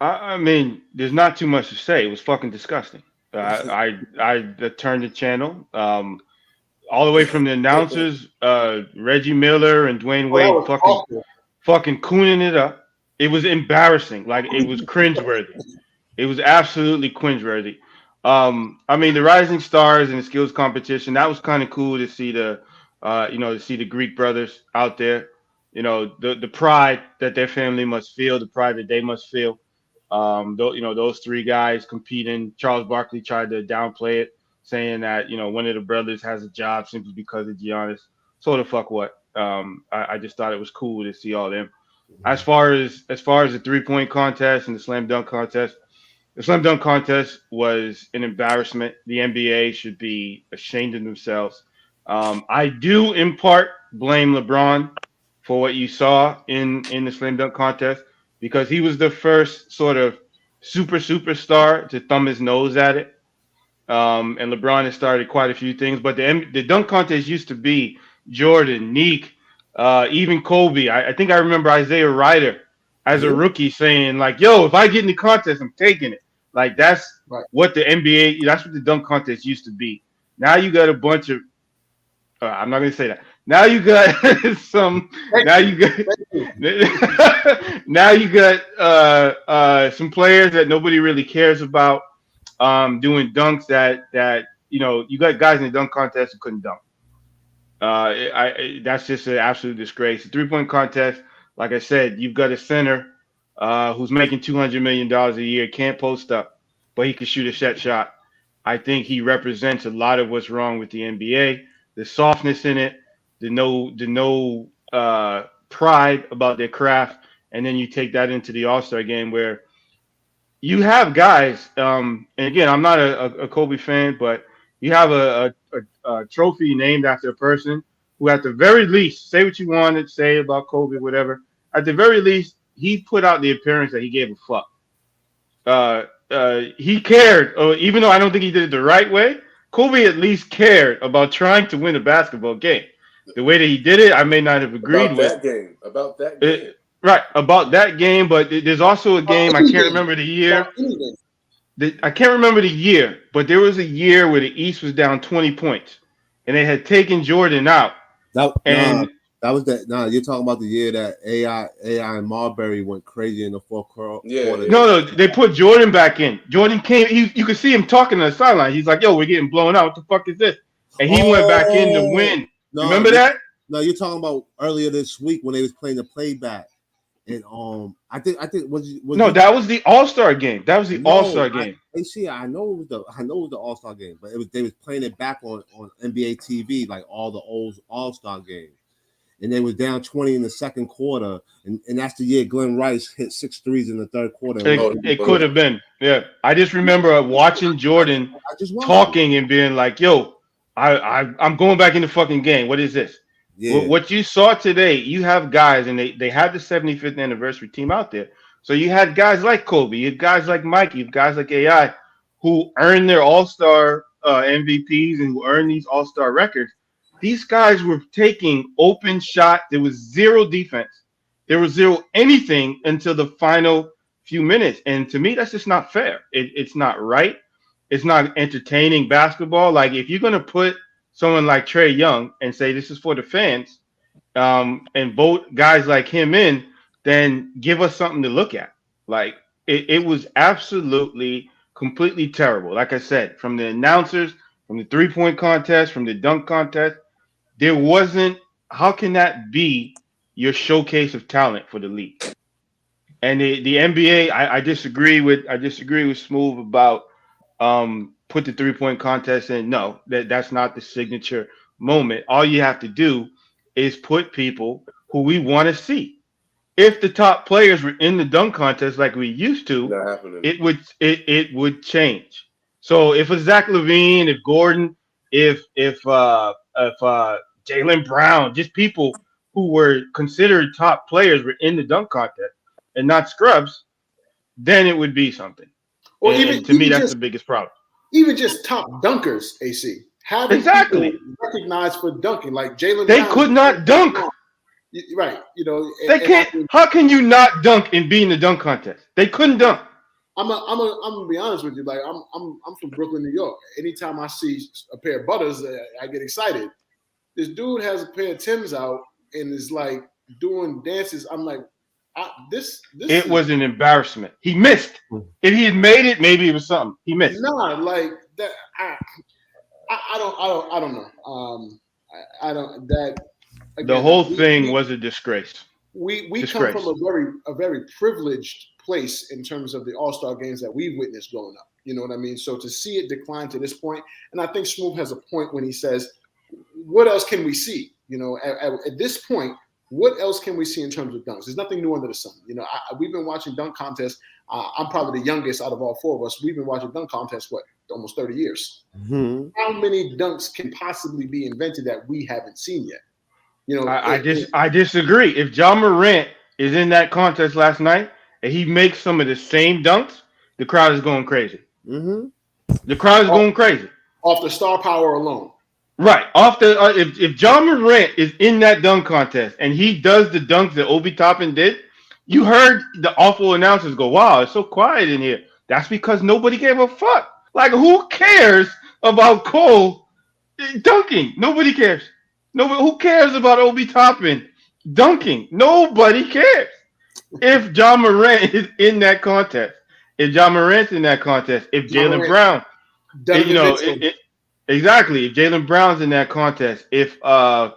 I mean, there's not too much to say. It was fucking disgusting. I turned the channel. All the way from the announcers, Reggie Miller and Dwayne Wade fucking cooning it up. It was embarrassing. Like, it was cringeworthy. It was absolutely cringeworthy. I mean, the Rising Stars and the skills competition, that was kind of cool to see to see the Greek brothers out there. The pride that their family must feel, the pride that they must feel. Those three guys competing. Charles Barkley tried to downplay it, saying that one of the brothers has a job simply because of Giannis. So the fuck what? I just thought it was cool to see all them. As far as the 3-point contest and the slam dunk contest, the slam dunk contest was an embarrassment. The NBA should be ashamed of themselves. I do in part blame LeBron for what you saw in the slam dunk contest, because he was the first sort of superstar to thumb his nose at it. And LeBron has started quite a few things, but the dunk contest used to be Jordan, Neek, even Kobe. I think I remember Isaiah Ryder as a rookie saying, like, yo, if I get in the contest, I'm taking it. Like, that's what the NBA, that's what the dunk contest used to be. Now you got a bunch of, I'm not going to say that. Now you got some players that nobody really cares about doing dunks that you got guys in the dunk contest who couldn't dunk. That's just an absolute disgrace. The 3-point contest, like I said, you've got a center who's making $200 million a year, can't post up, but he can shoot a set shot. I think he represents a lot of what's wrong with the NBA. The softness in it, the no pride about their craft, and then you take that into the All-Star game where you have guys, and again, I'm not a Kobe fan, but you have a trophy named after a person who, at the very least, say what you want to say about Kobe, whatever. At the very least, he put out the appearance that he gave a fuck. He cared, even though I don't think he did it the right way. Kobe at least cared about trying to win a basketball game. The way that he did it, I may not have agreed about with. About that game. Right, about that game, but there's also a game, I can't remember the year. I can't remember the year, but there was a year where the East was down 20 points, and they had taken Jordan out. You're talking about the year that AI and Marbury went crazy in the fourth quarter. Yeah. No, they put Jordan back in. Jordan came. You could see him talking on the sideline. He's like, "Yo, we're getting blown out. What the fuck is this?" And he went back in to win. Remember that? No, you're talking about earlier this week when they was playing the playback. And I think that was the All-Star game. That was the All-Star game. I know it was the All-Star game, but they was playing it back on NBA TV, like all the old All-Star games. And they was down 20 in the second quarter, and that's the year Glenn Rice hit 6 threes in the third quarter. It could have been. Yeah. I just remember watching Jordan talking and being like, yo, I'm going back in the fucking game. What is this? Yeah. What you saw today, you have guys, and they had the 75th anniversary team out there. So you had guys like Kobe, you had guys like Mikey, you had guys like AI, who earned their All-Star MVPs and who earned these All-Star records, these guys were taking open shot. There was zero defense. There was zero anything until the final few minutes. And to me, that's just not fair. It's not right. It's not entertaining basketball. Like, if you're going to put someone like Trae Young and say this is for the fans, and vote guys like him in, then give us something to look at. Like, it was absolutely, completely terrible. Like I said, from the announcers, from the three-point contest, from the dunk contest, there wasn't. How can that be your showcase of talent for the league? And the NBA, I disagree with Smooth about put the three-point contest in. No, that's not the signature moment. All you have to do is put people who we want to see. If the top players were in the dunk contest like we used to, it would change. So if it's Zach LaVine, if Gordon, if Jaylen Brown, just people who were considered top players were in the dunk contest and not scrubs, then it would be something. Or and to me, that's the biggest problem. Even just top dunkers, AC. Having exactly recognized for dunking, like Jaylen Brown. They could not dunk. Right. You know, they can't. How can you not dunk and be in the dunk contest? They couldn't dunk. I'm gonna be honest with you. Like, I'm from Brooklyn, New York. Anytime I see a pair of Butters, I get excited. This dude has a pair of Timbs out and is like doing dances. I'm like, this. It was an embarrassment. He missed. If he had made it, maybe it was something. He missed. Nah, like that. I don't know. I don't that. Again, the whole thing was a disgrace. We come from a very privileged place in terms of the All-Star games that we've witnessed growing up. You know what I mean? So to see it decline to this point, and I think Smooth has a point when he says, what else can we see? You know, at this point, what else can we see in terms of dunks? There's nothing new under the sun. You know, we've been watching dunk contests. I'm probably the youngest out of all four of us. We've been watching dunk contests, almost 30 years. Mm-hmm. How many dunks can possibly be invented that we haven't seen yet? You know, I disagree. If Ja Morant is in that contest last night and he makes some of the same dunks, the crowd is going crazy. Mm-hmm. The crowd is going crazy off the star power alone. Right. Off the if Ja Morant is in that dunk contest and he does the dunks that Obi Toppin did, you heard the awful announcers go, "Wow, it's so quiet in here." That's because nobody gave a fuck. Like, who cares about Cole dunking? Nobody cares. Nobody. Who cares about Obi Toppin dunking? Nobody cares. If Ja Morant is in that contest, if Ja Morant's in that contest, if Jaylen Brown, exactly. If Jaylen Brown's in that contest, if the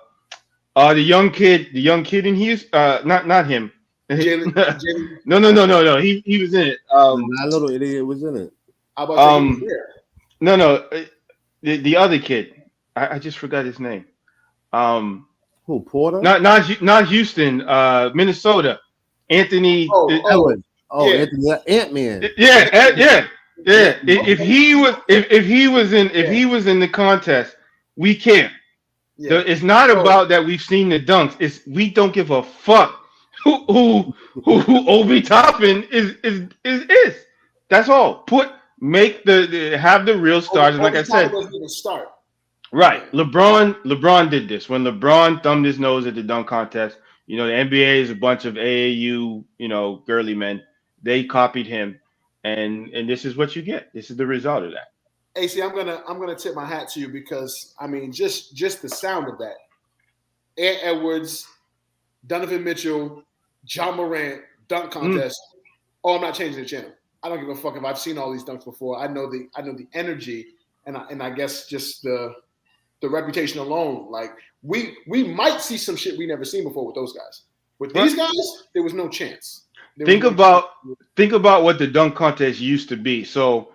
young kid in Houston, not him. Jaylen. No. He was in it. That little idiot was in it. How about he was there? No. The other kid. I just forgot his name. Who, Porter? Not Houston. Minnesota. Anthony. Edwards. Yeah. Anthony Ant-Man. Yeah. If he was in the contest, we care. Yeah. It's not about that we've seen the dunks. It's we don't give a fuck who Obi Toppin is. That's all. Make have the real stars. Like I said, wasn't even start. Right. LeBron did this when LeBron thumbed his nose at the dunk contest. You know, the NBA is a bunch of AAU, girly men. They copied him, and this is what you get. This is the result of that. AC, I'm gonna tip my hat to you because I mean, just the sound of that. Ant Edwards, Donovan Mitchell, Ja Morant dunk contest. Oh, I'm not changing the channel. I don't give a fuck if I've seen all these dunks before. I know the energy, and I guess just the reputation alone. Like we might see some shit we never seen before with those guys. With these guys, there was no chance. Think about what the dunk contest used to be. So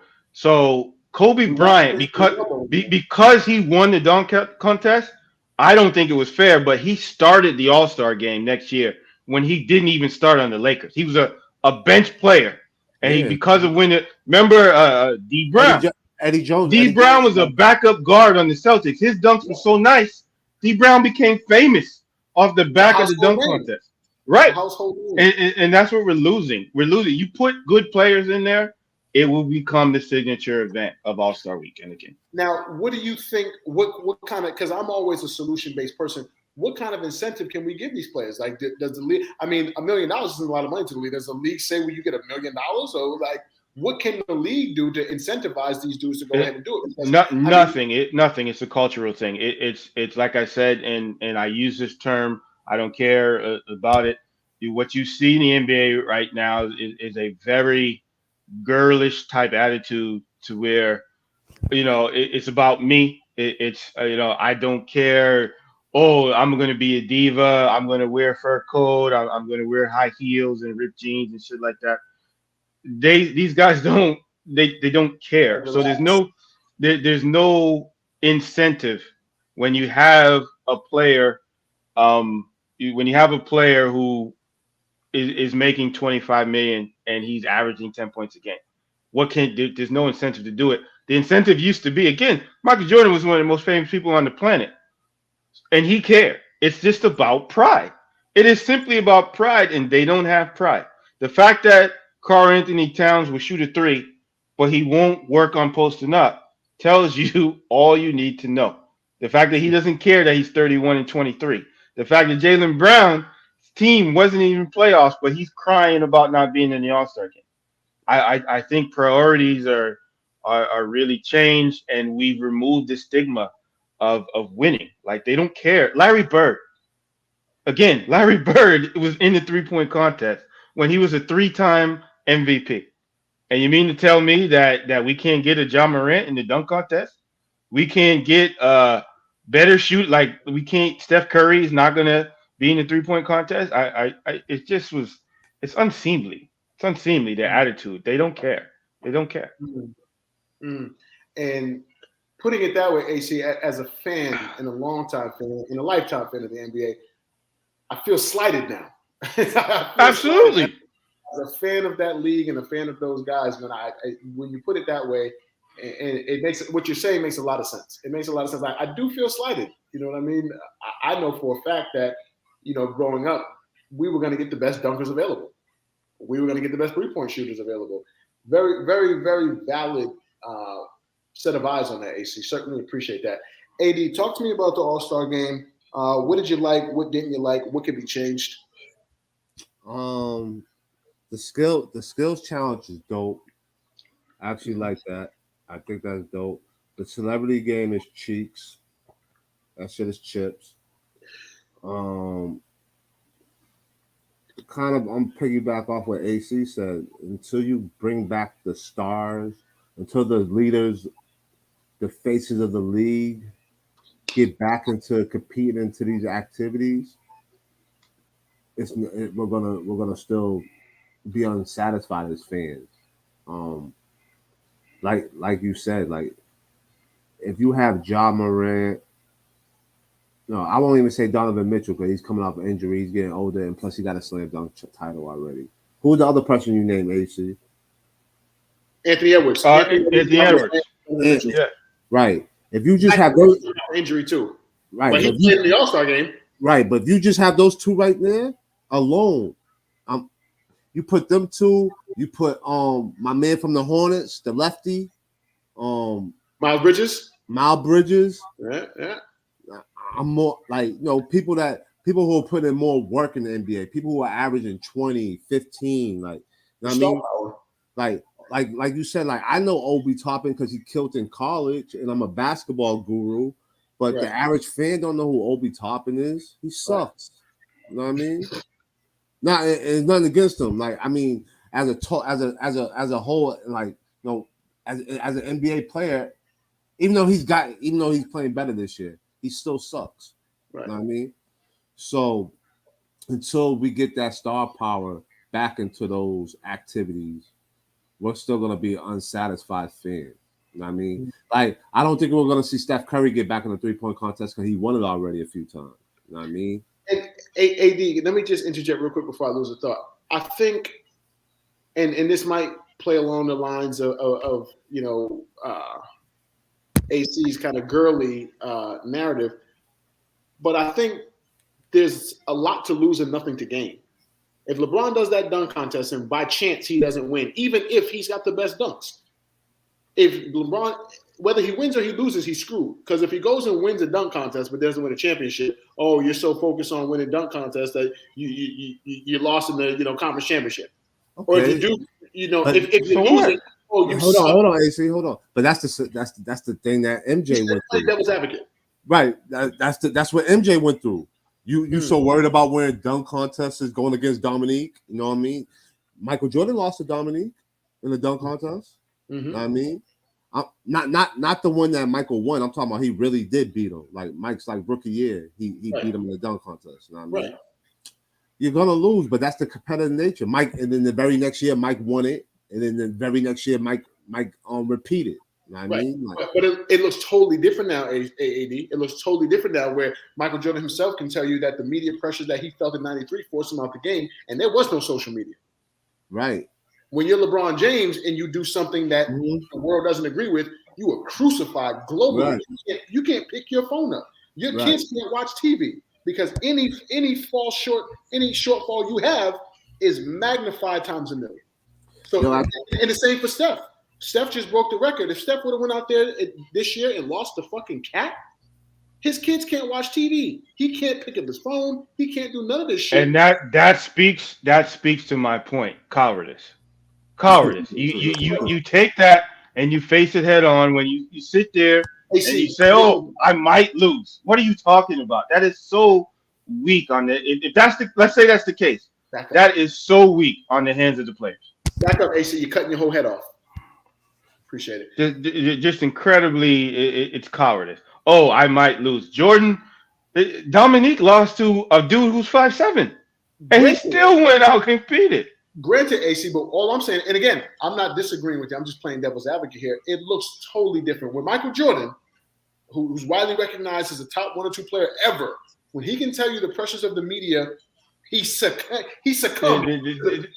Kobe Bryant, because he won the dunk contest, I don't think it was fair, but he started the All-Star game next year when he didn't even start on the Lakers. He was a bench player. And because of winning, remember D. Brown. Eddie Jones. D. Brown was a backup guard on the Celtics. His dunks were so nice. D. Brown became famous off the back of the dunk contest. Right. And that's what we're losing. You put good players in there, it will become the signature event of All-Star Weekend again. Now, what do you think? What kind of? Because I'm always a solution-based person. What kind of incentive can we give these players? Like, does the league? I mean, $1 million is a lot of money to the league. Does the league say, "Well, you get $1 million"? Or like, what can the league do to incentivize these dudes to go ahead and do it? Because, nothing. Nothing. It's a cultural thing. It's like I said, and I use this term. I don't care about it. What you see in the NBA right now is a very girlish type attitude to where, it's about me. It's I don't care. Oh, I'm going to be a diva. I'm going to wear fur coat. I'm going to wear high heels and ripped jeans and shit like that. These guys don't care. So there's no incentive when you have a player who is making 25 million and he's averaging 10 points a game. There's no incentive to do it. The incentive used to be, again, Michael Jordan was one of the most famous people on the planet, and he cared. It's just about pride. It is simply about pride, and they don't have pride. The fact that Karl Anthony Towns will shoot a three, but he won't work on posting up, tells you all you need to know. The fact that he doesn't care that he's 31 and 23. The fact that Jaylen Brown's team wasn't even playoffs, but he's crying about not being in the All-Star game. I think priorities are really changed, and we've removed the stigma of winning. Like, they don't care. Larry Bird was in the 3-point contest when he was a 3-time MVP. And you mean to tell me that we can't get a Ja Morant in the dunk contest? We can't get better shoot, like we can't. Steph Curry is not gonna be in the 3-point contest. It's unseemly. It's unseemly, their attitude. They don't care. Mm-hmm. And putting it that way, AC, as a fan and a longtime fan and a lifetime fan of the NBA, I feel slighted now. Absolutely. Slighted. As a fan of that league and a fan of those guys, when you put it that way, and it makes what you're saying makes a lot of sense. It makes a lot of sense. I do feel slighted. You know what I mean? I know for a fact that, growing up, we were going to get the best dunkers available. We were going to get the best 3-point shooters available. Very, very, very valid set of eyes on that, AC. Certainly appreciate that. AD, talk to me about the All-Star game. What did you like? What didn't you like? What could be changed? The skills challenge is dope. I actually like that. I think that's dope. The celebrity game is cheeks. That shit is chips. I'm piggyback off what AC said. Until you bring back the stars, until the leaders, the faces of the league, get back into competing into these activities, we're gonna still be unsatisfied as fans. Like you said, like if you have Ja Morant, no, I won't even say Donovan Mitchell because he's coming off an injury, he's getting older, and plus he got a slam dunk title already. Who's the other person you named, AC? Anthony Edwards. Anthony Edwards. Yeah. Right. If you just have those injury too. Right. But he played in the All-Star game. Right, but if you just have those two right there alone, you put them two, you put my man from the Hornets, the lefty, Miles Bridges. Yeah. I'm more like, people who are putting in more work in the NBA, people who are averaging 20, 15, like, you know what I mean? Like you said, like, I know Obi Toppin because he killed in college, and I'm a basketball guru, but the average fan don't know who Obi Toppin is. He sucks. Right. You know what I mean? It's nothing against him. Like, I mean, as a whole, like, as an NBA player, even though he's playing better this year, he still sucks. Right. You know what I mean? So until we get that star power back into those activities, we're still gonna be an unsatisfied fan. You know what I mean? Mm-hmm. Like, I don't think we're gonna see Steph Curry get back in the 3-point contest because he won it already a few times. You know what I mean? And AD, let me just interject real quick before I lose a thought. I think, and this might play along the lines of AC's kind of girly narrative, but I think there's a lot to lose and nothing to gain. If LeBron does that dunk contest and by chance he doesn't win, even if he's got the best dunks, if LeBron, whether he wins or he loses, he's screwed. Because if he goes and wins a dunk contest but doesn't win a championship, oh, you're so focused on winning dunk contests that you lost in the conference championship. Okay. Or if you do, if you lose it, oh, you hold on, AC, hold on. But that's the thing that MJ went through. Devil's advocate. Right. That's what MJ went through. You so worried about winning dunk contests is going against Dominique. You know what I mean? Michael Jordan lost to Dominique in the dunk contest. Mm-hmm. You know what I mean? Not the one that Michael won. I'm talking about he really did beat him. Like Mike's like rookie year, he beat him in the dunk contest. You know what I mean? Right. You're gonna lose, but that's the competitive nature. Mike, and then the very next year, Mike won it, and then the very next year, Mike repeated. You know what I mean? Like, but it looks totally different now, AD. It looks totally different now where Michael Jordan himself can tell you that the media pressure that he felt in 93 forced him out the game, and there was no social media. Right. When you're LeBron James and you do something that the world doesn't agree with, you are crucified globally. Right. You can't pick your phone up. Your kids can't watch TV because any shortfall you have is magnified times a million. So, and the same for Steph. Steph just broke the record. If Steph would have went out there this year and lost the fucking cat, his kids can't watch TV. He can't pick up his phone. He can't do none of this shit. And that speaks to my point. Cowardice. You take that and you face it head on when you sit there and you say, "Oh, I might lose." What are you talking about? That is so weak on the. If that's let's say that's the case. That is so weak on the hands of the players. Back up, AC. You're cutting your whole head off. Appreciate it. Just incredibly, it's cowardice. Oh, I might lose. Jordan, Dominique lost to a dude who's 5'7", and he still went out and competed. Granted, AC, but all I'm saying, and again, I'm not disagreeing with you. I'm just playing devil's advocate here. It looks totally different. With Michael Jordan, who's widely recognized as a top 1 or 2 player ever, when he can tell you the pressures of the media, he succumbed.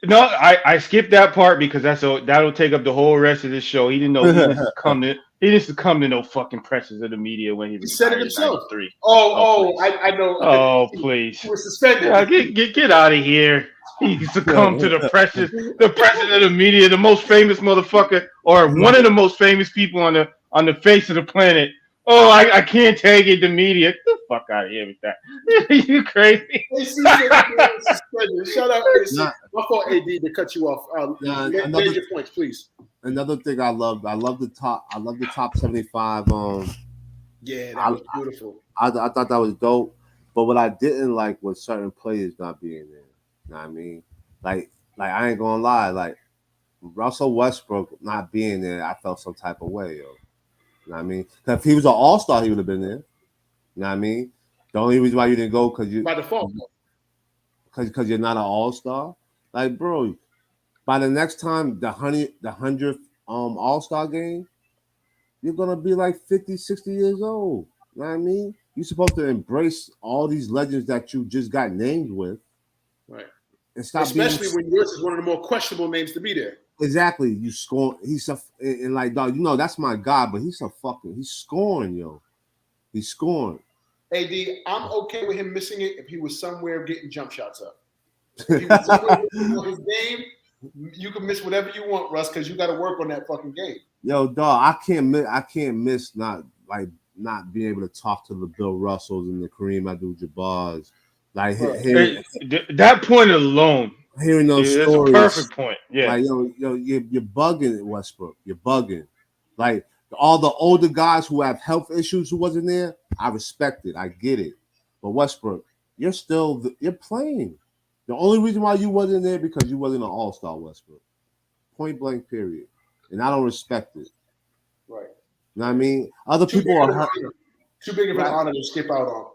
No, I skipped that part because that'll take up the whole rest of this show. He didn't know he didn't succumb to no fucking pressures of the media when he said it himself. I know. Oh, please. He was suspended. Get out of here. He succumbed to the pressures of the media, the most famous motherfucker, or one of the most famous people on the face of the planet. Oh, I can't take it, the media. Get the fuck out of here with that. You crazy? Shout out, AC. My fault, AD, to cut you off. Make your points, please. Another thing I love the top 75. Yeah, that was beautiful. I thought that was dope. But what I didn't like was certain players not being there. You know what I mean? Like I ain't gonna lie, like Russell Westbrook not being there, I felt some type of way, yo. You know what I mean? Because if he was an all-star, he would have been there. You know what I mean? The only reason why you didn't go because you by default. Because you're not an all-star. Like, bro, by the next time the 100th all-star game, you're gonna be like 50, 60 years old. You know what I mean? You're supposed to embrace all these legends that you just got named with. Right. And stop especially when yours is one of the more questionable names to be there. Exactly. You score. And like, dog, that's my guy, but he's scoring, yo. He's scoring. AD, I'm okay with him missing it if he was somewhere getting jump shots up. If he was somewhere on his game, you can miss whatever you want, Russ, because you got to work on that fucking game. Yo, dog, I can't miss not being able to talk to the Bill Russells and the Kareem Abdul-Jabbars. Like that point alone, hearing those stories, that's a perfect point. Yeah, like you're bugging, Westbrook. You're bugging. Like all the older guys who have health issues who wasn't there, I respect it. I get it. But Westbrook, you're playing. The only reason why you wasn't there because you wasn't an all-star, Westbrook. Point blank, period. And I don't respect it. Right. You know what I mean? Other people are too big of an honor to skip out on.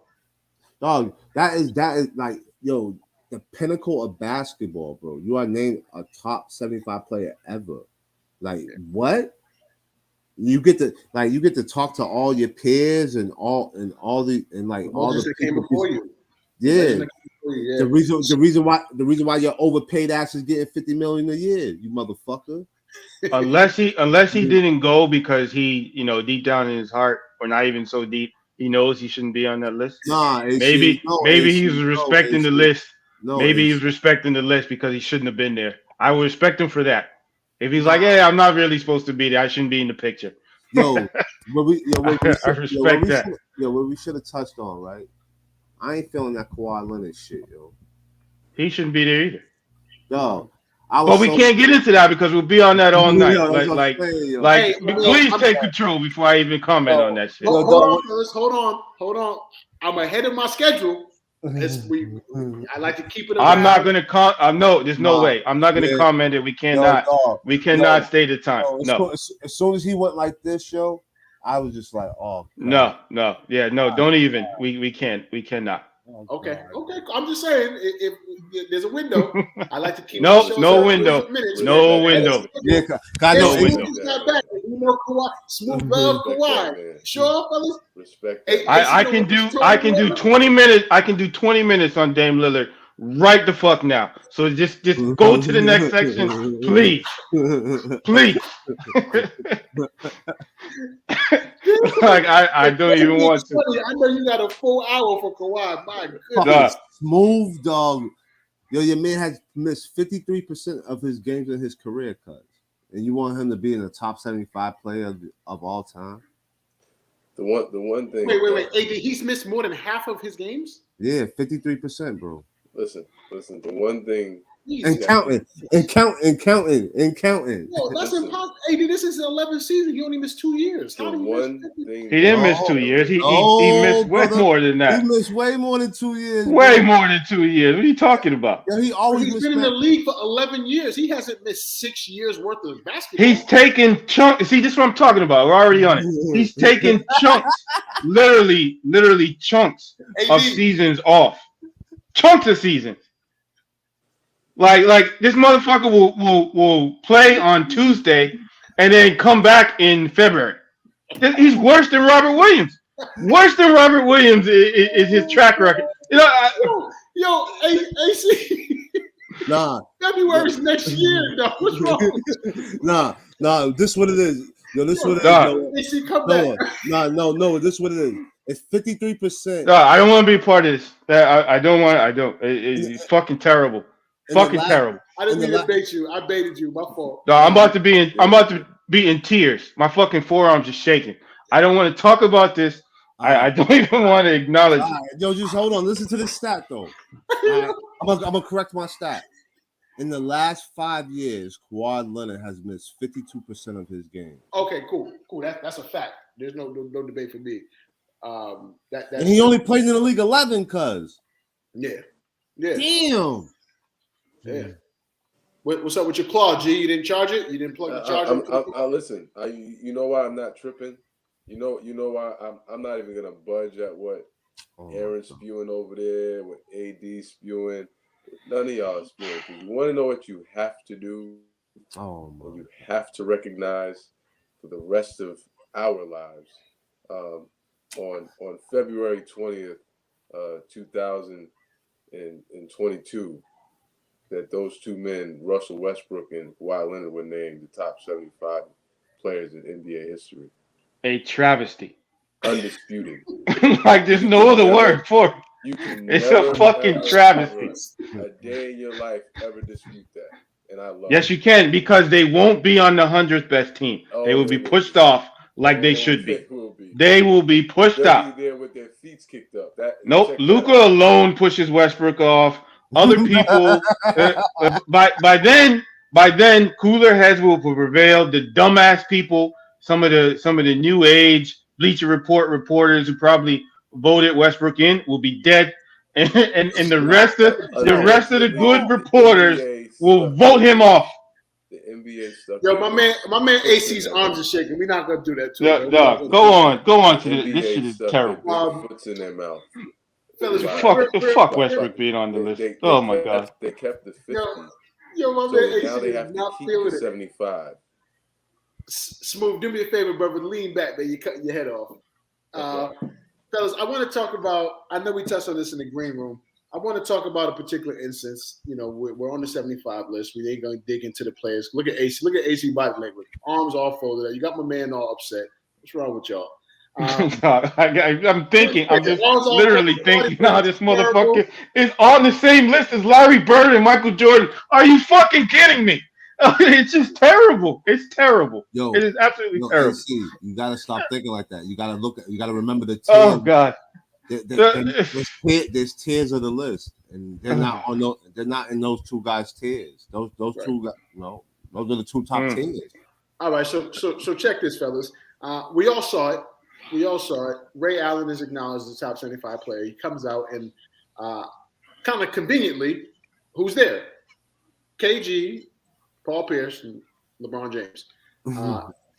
Dog, that is like, yo, the pinnacle of basketball, bro. You are named a top 75 player ever. Like, what? You get to talk to all your peers and all the came before you. Yeah. The reason why your overpaid ass is getting $50 million a year, you motherfucker. Unless he didn't go because he, deep down in his heart, or not even so deep, he knows he shouldn't be on that list. Nah, maybe he was respecting the list No, Maybe he was respecting the list because he shouldn't have been there. I would respect him for that. If he's like, "Hey, I'm not really supposed to be there. I shouldn't be in the picture." What respect that. What we should have touched on, right? I ain't feeling that Kawhi Leonard shit, yo. He shouldn't be there either. No. But we can't get into that because we'll be on that all night. Hey, please take control before I even comment on that shit. Hold on. I'm ahead of my schedule. I like to keep it. I'm not going to no, there's no way. I'm not going to comment it. We cannot. We cannot stay the time. No. As soon as he went like this, yo, I was just like, oh. God. No. Yeah, no. Don't even. We can't. We cannot. Okay. I'm just saying, if there's a window, I like to keep. No window. No window. Yeah, I know. Smooth love Kawhi. Sure, fellas. Respect. I can do 20 minutes. I can do 20 minutes on Dame Lillard right the fuck now. So just go to the next section, please. Please. Like I don't even want to. I know you got a full hour for Kawhi. My goodness. Smooth dog. Yo, your man has missed 53% of his games in his career, cuz. And you want him to be in the top 75 player of all time? The one thing. Wait. AD, he's missed more than half of his games? Yeah, 53%, bro. Listen. The one thing. And counting. No, that's impossible. AD, this is the 11th season. He only missed 2 years. How He didn't miss 2 years. He missed way more than that. He missed way more than 2 years. Way more than 2 years. What are you talking about? Yeah, he's been in the league for 11 years. He hasn't missed 6 years worth of basketball. He's taking chunks. See, this is what I'm talking about. We're already on it. He's taking chunks, literally chunks of seasons off. Chunks of seasons. Like this motherfucker will play on Tuesday and then come back in February. He's worse than Robert Williams. Worse than Robert Williams is his track record. Yo, AC. Nah. February's next year. No, what's wrong? Nah. This what it is. Yo, this what it is. AC, come back. No. This what it is. It's 53%. No, I don't want to be a part of this. I don't want. It's fucking terrible. Terrible. I didn't mean to bait you. I baited you. My fault. No, I'm about to be in tears. My fucking forearms are shaking. I don't want to talk about this. I don't even want to acknowledge it. Right. Yo, just hold on. Listen to this stat though. Right. I'm gonna correct my stat. In the last 5 years, Kawhi Leonard has missed 52% of his games. Okay, cool. That's a fact. There's no debate for me. And he only plays in the league 11, cuz. Yeah. Damn. Yeah. What's up with your claw, G? You didn't charge it? You didn't plug the charger? Listen. You know why I'm not tripping? You know why I'm not even gonna budge at what Aaron's spewing over there, what AD spewing. None of y'all are spewing. Because you want to know what you have to do. And you have to recognize for the rest of our lives. On February 20th, 2022. That those two men, Russell Westbrook and Kawhi Leonard, were named the top 75 players in NBA history. A travesty. Undisputed. Like there's no other word for it. It's a fucking travesty. A day in your life ever dispute that. And I love Yes, you can, because they won't be on the 100th best team. They will be pushed off like they should be. They will be pushed off. There with their feet kicked up. Nope. Luka alone pushes Westbrook off. Other people, by then, cooler heads will prevail. The dumbass people, some of the new age Bleacher Report reporters who probably voted Westbrook in will be dead, and the rest of the good reporters will vote him off. The NBA stuff. Yo, my man AC's arms are shaking. We're not gonna do that too. Go on to this shit is terrible. Puts in their mouth. Fuck Westbrook being on the list. Oh my god. They kept the 50. Yo, my So man now AC they have is to not keep feeling the it. 75. Smooth, do me a favor, brother. Lean back, man. You're cutting your head off. Fellas, I want to talk about, I know we touched on this in the green room. I want to talk about a particular instance. You know, we're on the 75 list. We ain't going to dig into the players. Look at AC body language. Arms all folded. You got my man all upset. What's wrong with y'all? I'm thinking. I'm just Also, literally thinking. Now this terrible. motherfucker is on the same list as Larry Bird and Michael Jordan. Are you fucking kidding me? It's just terrible. It's terrible. Yo, It is absolutely terrible. AC, you gotta stop thinking like that. You gotta you gotta remember the tiers. Oh God. There's tiers of the list, and they're not on they're not in those two guys' tiers. Those Right. two guys, those are the two top tiers. All right, so check this, fellas. We all saw it. Ray Allen is acknowledged as the top 75 player. He comes out and kind of conveniently, who's there? KG, Paul Pierce, and LeBron James.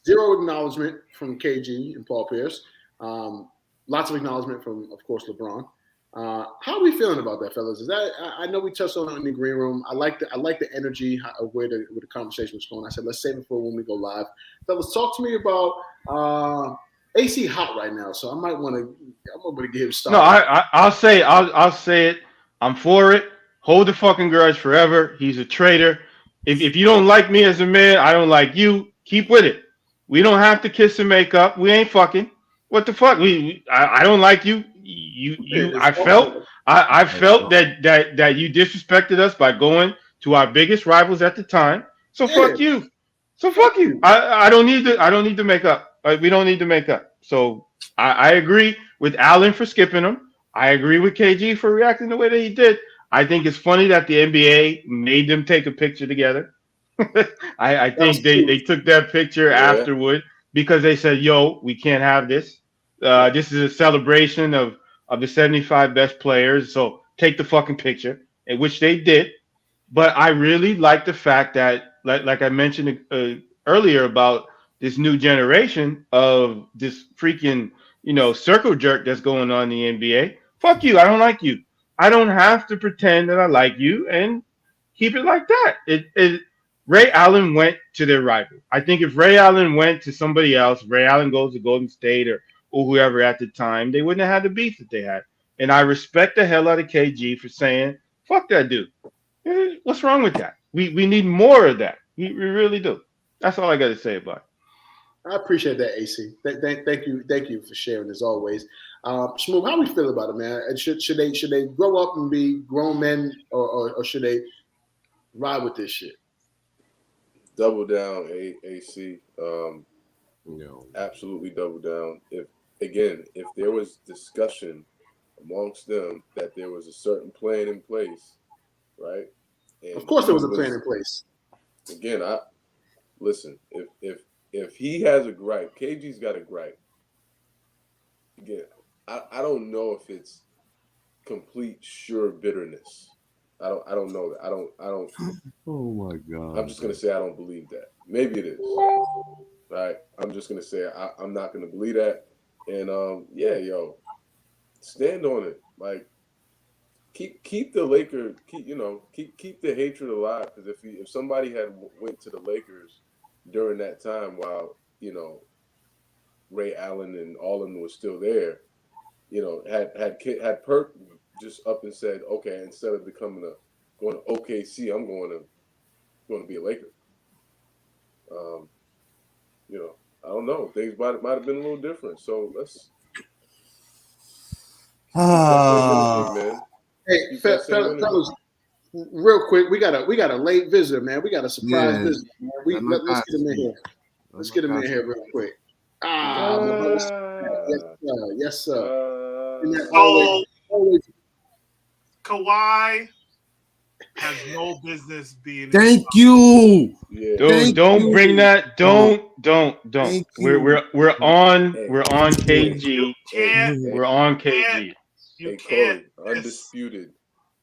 Zero acknowledgement from KG and Paul Pierce. Lots of acknowledgement from, of course, LeBron. How are we feeling about that, fellas? Is that I know we touched on it in the green room. I like the energy of where the conversation was going. I said let's save it for when we go live. Fellas, talk to me about AC hot right now, so I'm going to get him started. No, I'll say it. I'm for it. Hold the fucking grudge forever. He's a traitor. If you don't like me as a man, I don't like you. Keep with it. We don't have to kiss and make up. We ain't fucking. What the fuck? I don't like you. I felt that you disrespected us by going to our biggest rivals at the time. So fuck you. I don't need to make up. We don't need to make up. So I agree with Allen for skipping him. I agree with KG for reacting the way that he did. I think it's funny that the NBA made them take a picture together. I think they took that picture afterward because they said, "Yo, we can't have this. This is a celebration of the 75 best players. So take the fucking picture," and which they did. But I really like the fact that, like I mentioned earlier about this new generation of this freaking, circle jerk that's going on in the NBA. Fuck you. I don't like you. I don't have to pretend that I like you and keep it like that. Ray Allen went to their rival. I think if Ray Allen went to somebody else, Ray Allen goes to Golden State or whoever at the time, they wouldn't have had the beef that they had. And I respect the hell out of KG for saying, fuck that dude. What's wrong with that? We need more of that. We really do. That's all I got to say about it. I appreciate that, AC. Thank you for sharing as always. Shmoop, how we feel about it, man? Should they grow up and be grown men, or should they ride with this shit? Double down, AC. Absolutely double down. If there was discussion amongst them that there was a certain plan in place, right? And of course, there was a plan in place. Again, listen. If he has a gripe, KG's got a gripe. Again, I don't know if it's complete sure bitterness. I don't know that. I don't. Oh my God! I'm just gonna say I don't believe that. Maybe it is. Right? I'm just gonna say I'm not gonna believe that. And stand on it. Like keep the Lakers. Keep the hatred alive. Because if somebody had went to the Lakers during that time while Ray Allen and all of them was still there, had Perk just up and said, okay, instead of going to OKC, I'm going to be a Laker. I don't know. Things might have been a little different. So let's. Hey, fellas, real quick, we got a late visitor, man. We got a surprise visitor. Man. Let's get him in here. Let's get him in here real quick. Yes, sir. Always. Kawhi has no business being. Thank you. Yeah. Don't bring that. Don't. We're on KG. We're on KG. You can't. Undisputed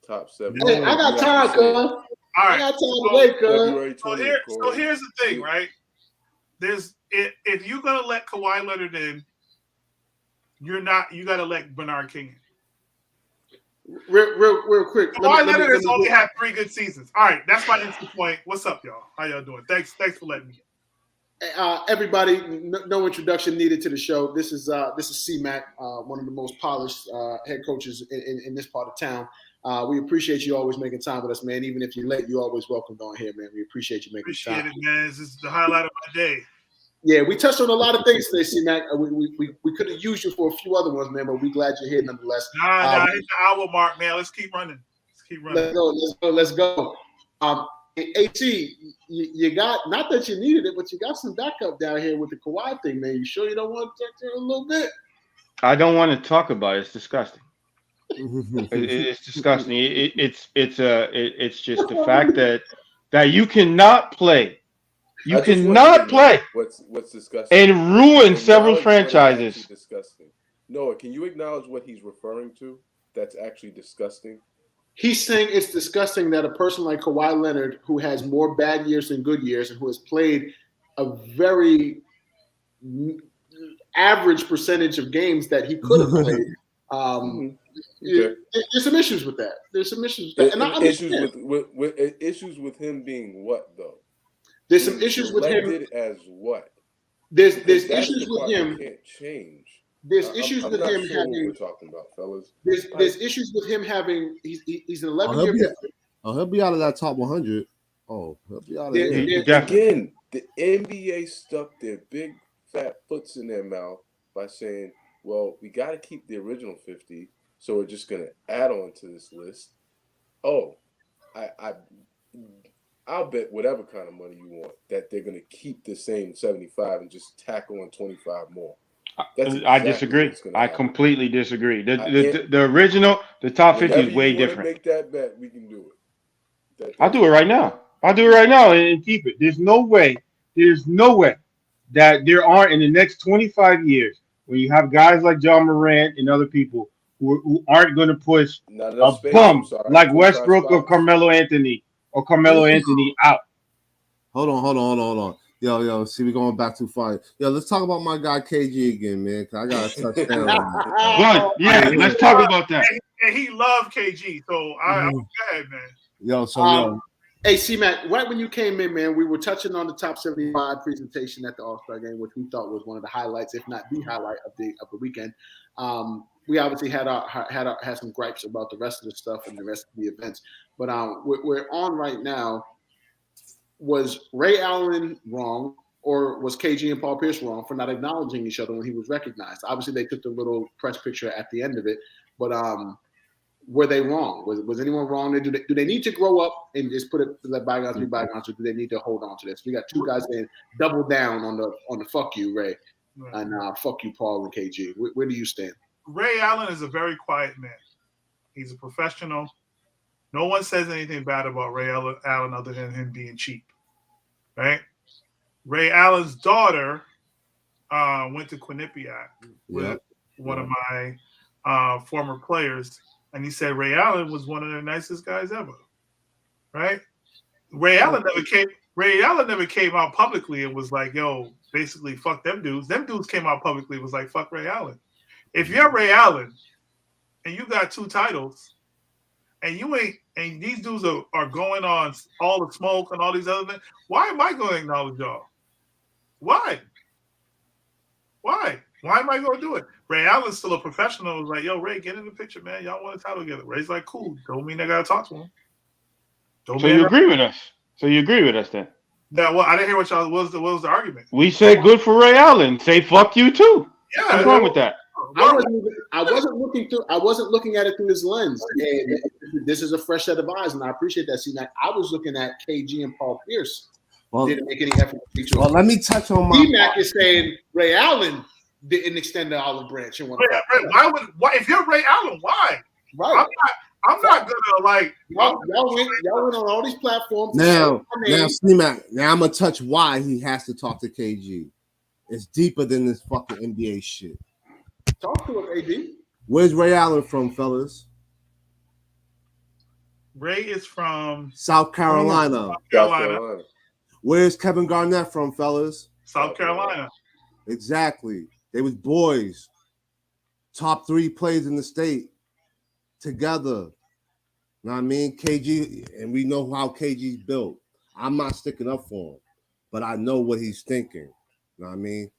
top 7. Hey, I got time, cuz. All right. I got time to wait, cuz. So here's the thing, right? If you're gonna let Kawhi Leonard in, you got to let Bernard King in. Real quick. Kawhi Leonard has only had 3 good seasons. All right, that's my instant point. What's up, y'all? How y'all doing? Thanks for letting me in. Everybody, no introduction needed to the show. This is C-Mac, one of the most polished head coaches in this part of town. We appreciate you always making time with us, man. Even if you're late, you're always welcomed on here, man. We appreciate you making time. Appreciate it, man. This is the highlight of my day. Yeah, we touched on a lot of things today, C-Mac. We could have used you for a few other ones, man, but we're glad you're here nonetheless. Nah, hit the hour mark, man. Let's keep running. Let's go. AT, you got, not that you needed it, but you got some backup down here with the Kawhi thing, man. You sure you don't want to talk to it a little bit? I don't want to talk about it. It's disgusting. It's disgusting. It's just the fact that you cannot play. You cannot play. What's disgusting? And ruin several franchises. Disgusting. Noah, can you acknowledge what he's referring to? That's actually disgusting. He's saying it's disgusting that a person like Kawhi Leonard, who has more bad years than good years, and who has played a very average percentage of games that he could have played. There's some issues with that. There's some issues with that. And issues with him being what though? There's some issues with him as what? There's issues with him. Can't change. There's issues with him having. What we're talking about, fellas. There's issues with him having. He's an 11-year. He'll be out of that top 100. Oh, he'll be out of there. Again, the NBA stuck their big fat foots in their mouth by saying, "Well, we got to keep the original 50, so we're just going to add on to this list." Oh, I'll bet whatever kind of money you want that they're going to keep the same 75 and just tack on 25 more. Exactly I disagree. I completely disagree. The original, the top 50 is way different. Make that bet, we can do it. I'll do it right now. I'll do it right now and keep it. There's no way that there aren't in the next 25 years when you have guys like John Morant and other people who aren't going to push a bum like Westbrook or Carmelo Anthony out. Hold on. Yo, see, we're going back too far. Yo, let's talk about my guy KG again, man, because I got a touchdown. Good. Yeah, let's talk about that. And he loved KG, so I'm go ahead, man. Yo, hey, C-Mac, right when you came in, man, we were touching on the top 75 presentation at the All-Star game, which we thought was one of the highlights, if not the highlight of the weekend. We obviously had some gripes about the rest of the stuff and the rest of the events, but we're on right now. Was Ray Allen wrong, or was KG and Paul Pierce wrong for not acknowledging each other when he was recognized? Obviously, they took the little press picture at the end of it, but were they wrong? Was anyone wrong? Do they need to grow up and just let bygones be bygones, or do they need to hold on to this? We got two guys saying double down on the fuck you, Ray, and fuck you, Paul and KG. Where do you stand? Ray Allen is a very quiet man. He's a professional. No one says anything bad about Ray Allen other than him being cheap, right? Ray Allen's daughter went to Quinnipiac with one of my former players, and he said Ray Allen was one of the nicest guys ever, right? Ray Allen never came out publicly and was like, "Yo, basically fuck them dudes." Them dudes came out publicly and was like, "Fuck Ray Allen." If you're Ray Allen and you got 2 titles, and you ain't, and these dudes are going on all the smoke and all these other things, why am I going to acknowledge y'all? Why? Why am I going to do it? Ray Allen's still a professional. Was like, "Yo, Ray, get in the picture, man. Y'all want a title together." Ray's like, "Cool. Don't mean I got to talk to him." So you agree with us? So you agree with us then? No, well, I didn't hear what was the argument. We said good for Ray Allen. Say fuck you too. Yeah, what's wrong with that? I wasn't looking at it through this lens. And this is a fresh set of eyes, and I appreciate that. See, I was looking at KG and Paul Pierce. Didn't make any effort to reach well, let me touch on my. D-Mac is saying Ray Allen didn't extend the olive branch. And why if you're Ray Allen, why? Right. I'm not gonna like. Y'all went on all these platforms. Now, C-Mac. Now I'm gonna touch why he has to talk to KG. It's deeper than this fucking NBA shit. Talk to him, AD. Where's Ray Allen from, fellas? Ray is from South Carolina. South Carolina. Where's Kevin Garnett from, fellas? South Carolina. Exactly. They was boys. Top 3 players in the state together. Know what I mean? KG, and we know how KG's built. I'm not sticking up for him, but I know what he's thinking. Know what I mean?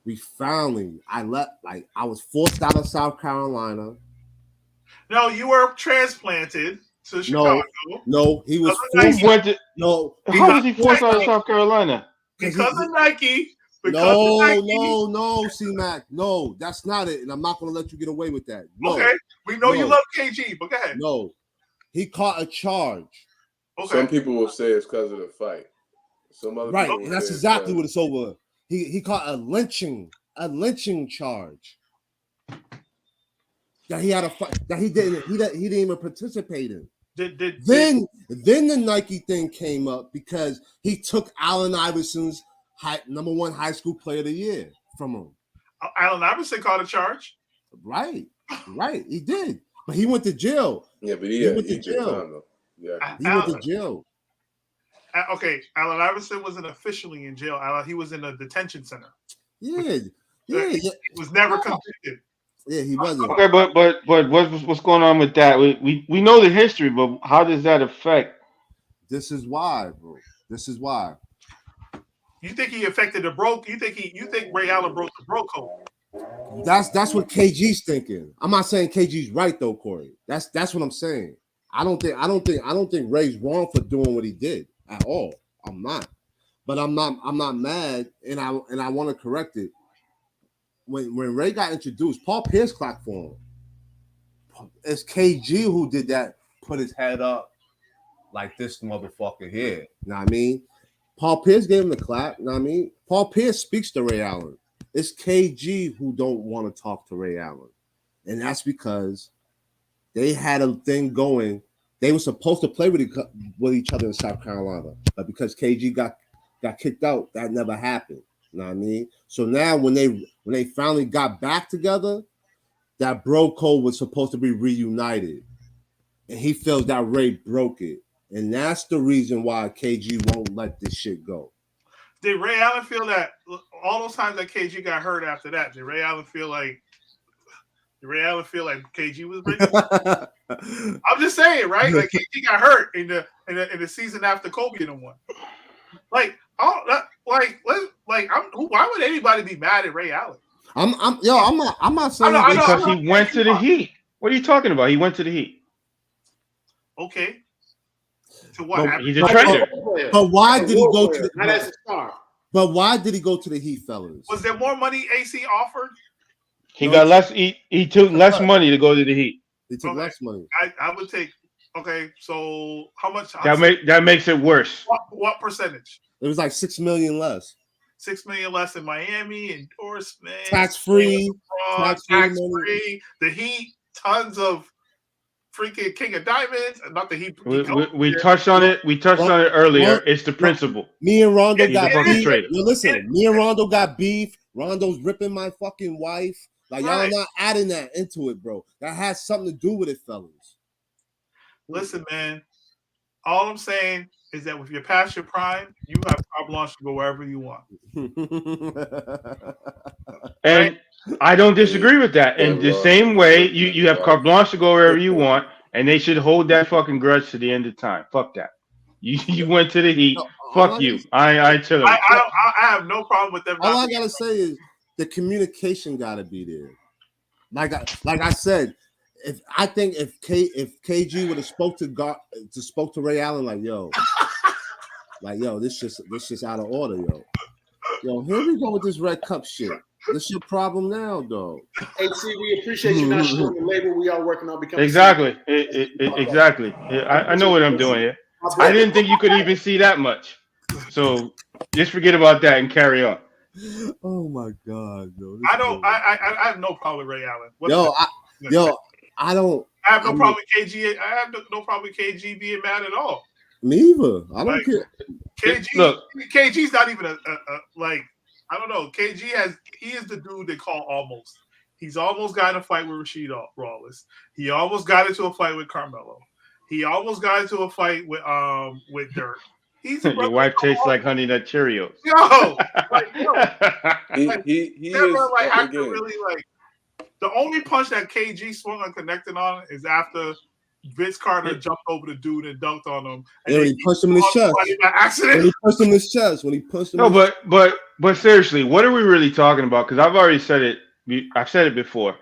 I was forced out of South Carolina. No, you were transplanted to Chicago. No, he was forced. How was he forced out of South Carolina? Because of Nike. No, C-Mac. No, that's not it. And I'm not going to let you get away with that. No, okay, we know you love KG, but go ahead. No, he caught a charge. Okay. Some people will say it's because of the fight. Some other people will and that's say exactly what it's over. He caught a lynching charge. That he had a fight that he didn't even participate in. Then the Nike thing came up because he took Allen Iverson's number 1 high school player of the year from him. Allen Iverson caught a charge. Right, he did, but he went to jail. Yeah, but he went to jail. Time, though. Yeah, he went to jail. Okay, Allen Iverson wasn't officially in jail. He was in a detention center. Yeah. He was never convicted. Yeah, he wasn't. Okay, but what's going on with that? We know the history, but how does that affect? This is why, bro. This is why. You think he affected the broke? You think Ray Allen broke the bro code? That's what KG's thinking. I'm not saying KG's right though, Corey. That's what I'm saying. I don't think Ray's wrong for doing what he did at all. I'm not. But I'm not mad, and I want to correct it. When Ray got introduced, Paul Pierce clapped for him. It's KG who did that, put his head up like this motherfucker here. You know what I mean? Paul Pierce gave him the clap. You know what I mean? Paul Pierce speaks to Ray Allen. It's KG who don't want to talk to Ray Allen. And that's because they had a thing going. They were supposed to play with each other in South Carolina. But because KG got kicked out, that never happened. You know what I mean? So now when they finally got back together, that bro code was supposed to be reunited. And he feels that Ray broke it. And that's the reason why KG won't let this shit go. Did Ray Allen feel that all those times that KG got hurt after that? Did Ray Allen feel like KG was breaking? I'm just saying, right? Like KG got hurt in the season after Kobe and won. Why would anybody be mad at Ray Allen? I'm not saying because he went to the Heat. What are you talking about? He went to the Heat. Okay. To what? He's a trader. But why did he go to the not as a star? But why did he go to the Heat, fellas? Was there more money AC offered? He got less. He took less money to go to the Heat. He took less money. I would take. Okay, so how much? That makes it worse. What percentage? It was like $6 million less. $6 million less in Miami, endorsement, tax free. The Heat, tons of freaking King of Diamonds. Not the Heat. We touched on it. We touched on it earlier. It's the principle. Me and Rondo got beef. Trader. Listen, me and Rondo got beef. Rondo's ripping my fucking wife. Like y'all not adding that into it, bro. That has something to do with it, fellas. Listen, man. All I'm saying is that if you're past your prime, you have carte blanche to go wherever you want. And I don't disagree with that. In the same way, you have carte blanche to go wherever you want, and they should hold that fucking grudge to the end of time. Fuck that. You went to the Heat. Fuck you. I tell I have no problem with them. All I gotta say is the communication gotta be there. Like I said, if KG would have spoke to Ray Allen like yo, this just out of order, yo, here we go with this red cup shit. This your problem now, though. AC, we appreciate you not showing the label we are working on becoming. Exactly. Exactly. I know what I'm doing here. I didn't think you could even see that much. So just forget about that and carry on. Oh my God, yo. I have no problem with Ray Allen. I don't. I have no problem with KG. I have no problem with KG being mad at all. Me either. I don't care. KG's not even a I don't know. He is the dude they call almost. He's almost got in a fight with Rasheed Wallace. He almost got into a fight with Carmelo. He almost got into a fight with Dirk. Your wife tastes like Honey Nut Cheerios. The only punch that KG swung unconnected on is after Vince Carter jumped over the dude and dunked on him. And he punched him in his chest. When he punched him. No, but seriously, what are we really talking about? Because I've already said it. I've said it before.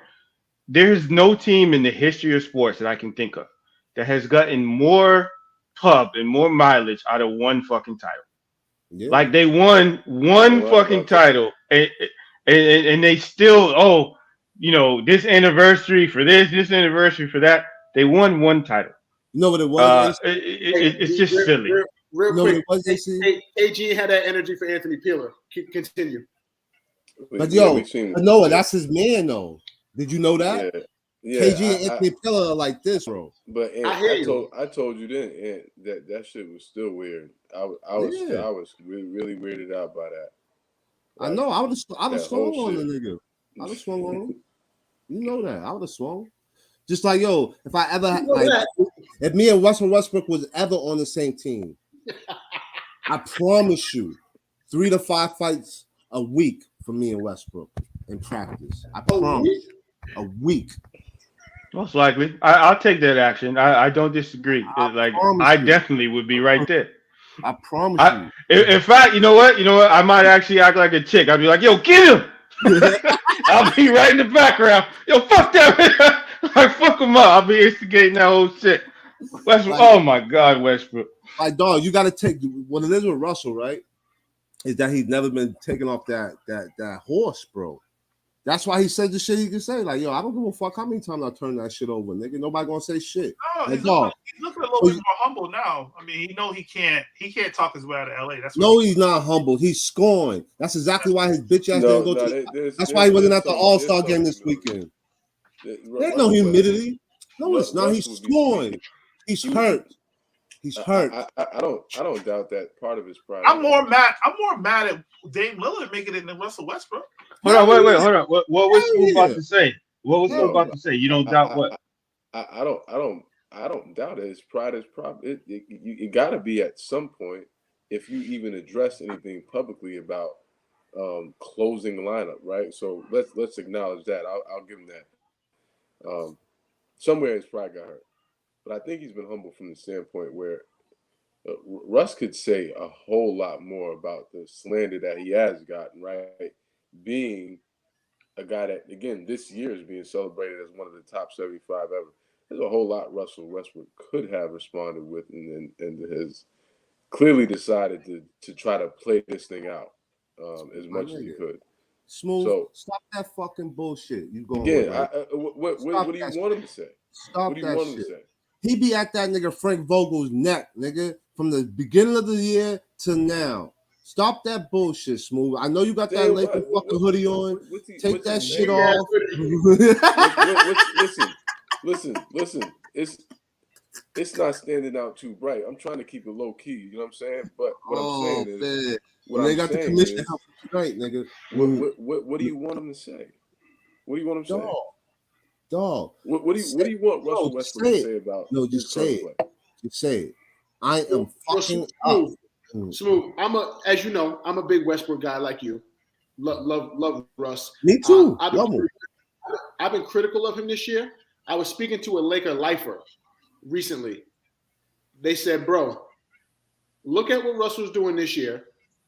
There's no team in the history of sports that I can think of that has gotten more pub and more mileage out of one fucking title. Yeah. Like they won one fucking title, and they still this anniversary for this anniversary for that. They won one title. You know what it was? It's just silly. Real You know what quick, it was, AC? KG had that energy for Anthony Peeler. Continue. But yo, Noah, that's his man though. Did you know that? Yeah, KG and Anthony Peeler are like this, bro. But I told you then that shit was still weird. I was really weirded out by that. Like, I know. I would have swung on the nigga. I would have swung on him. You know that. I would have swung. Just like yo, if I ever if me and Russell Westbrook was ever on the same team, I promise you, 3 to 5 fights a week for me and Westbrook in practice. I promise. A week. Most likely. I'll take that action. I don't disagree. I definitely would be right there. I promise you. In fact, you know what? I might actually act like a chick. I'd be like, yo, get him. I'll be right in the background. Yo, fuck that. Like, fuck him up. I'll be instigating that whole shit. Westbrook. Oh my God, Westbrook. Like, dog, you got to take what it is with Russell, right? Is that he's never been taken off that horse, bro. That's why he said the shit he can say. Like, yo, I don't give a fuck how many times I turn that shit over, nigga. Nobody gonna say shit. No, he's looking a little bit more humble now. I mean, he can't talk his way out of LA. He's not humble. He's scoring. That's exactly why his bitch ass didn't go that's why he wasn't at the All-Star game this weekend. There's no humidity. No, it's not. He's scoring. He's hurt. He's hurt. I don't doubt that part of his pride. I'm more mad at Dame Lillard making it than Russell Westbrook. Hold on. What was Smooth about to say? What was Smooth about to say? You don't doubt what? I don't doubt it. His pride is probably it got to be at some point if you even address anything publicly about closing the lineup, right? So let's acknowledge that. I'll give him that. Somewhere his pride got hurt. But I think he's been humble from the standpoint where Russ could say a whole lot more about the slander that he has gotten, right? Being a guy that, again, this year is being celebrated as one of the top 75 ever. There's a whole lot Russell Westbrook could have responded with and has clearly decided to try to play this thing out as much as he could. Smooth, so, stop that fucking bullshit. You going again? What do you want him to say? Stop that shit. He be at that nigga Frank Vogel's neck, nigga, from the beginning of the year to now. Stop that bullshit, Smooth. I know you got that Laker fucking hoodie on. Take that shit off. Listen. It's not standing out too bright. I'm trying to keep it low key. You know what I'm saying? But what I'm saying is, they got the commission help tonight, nigga. What do you want him to say? What do you want him to say? Dog. What do you want Russell Westbrook to say about? No, just say it. Just say it. I am fucking up. Smooth. As you know, I'm a big Westbrook guy like you. Love Russ. Me too. I've been critical of him this year. I was speaking to a Laker lifer recently. They said, bro, look at what Russell's doing this year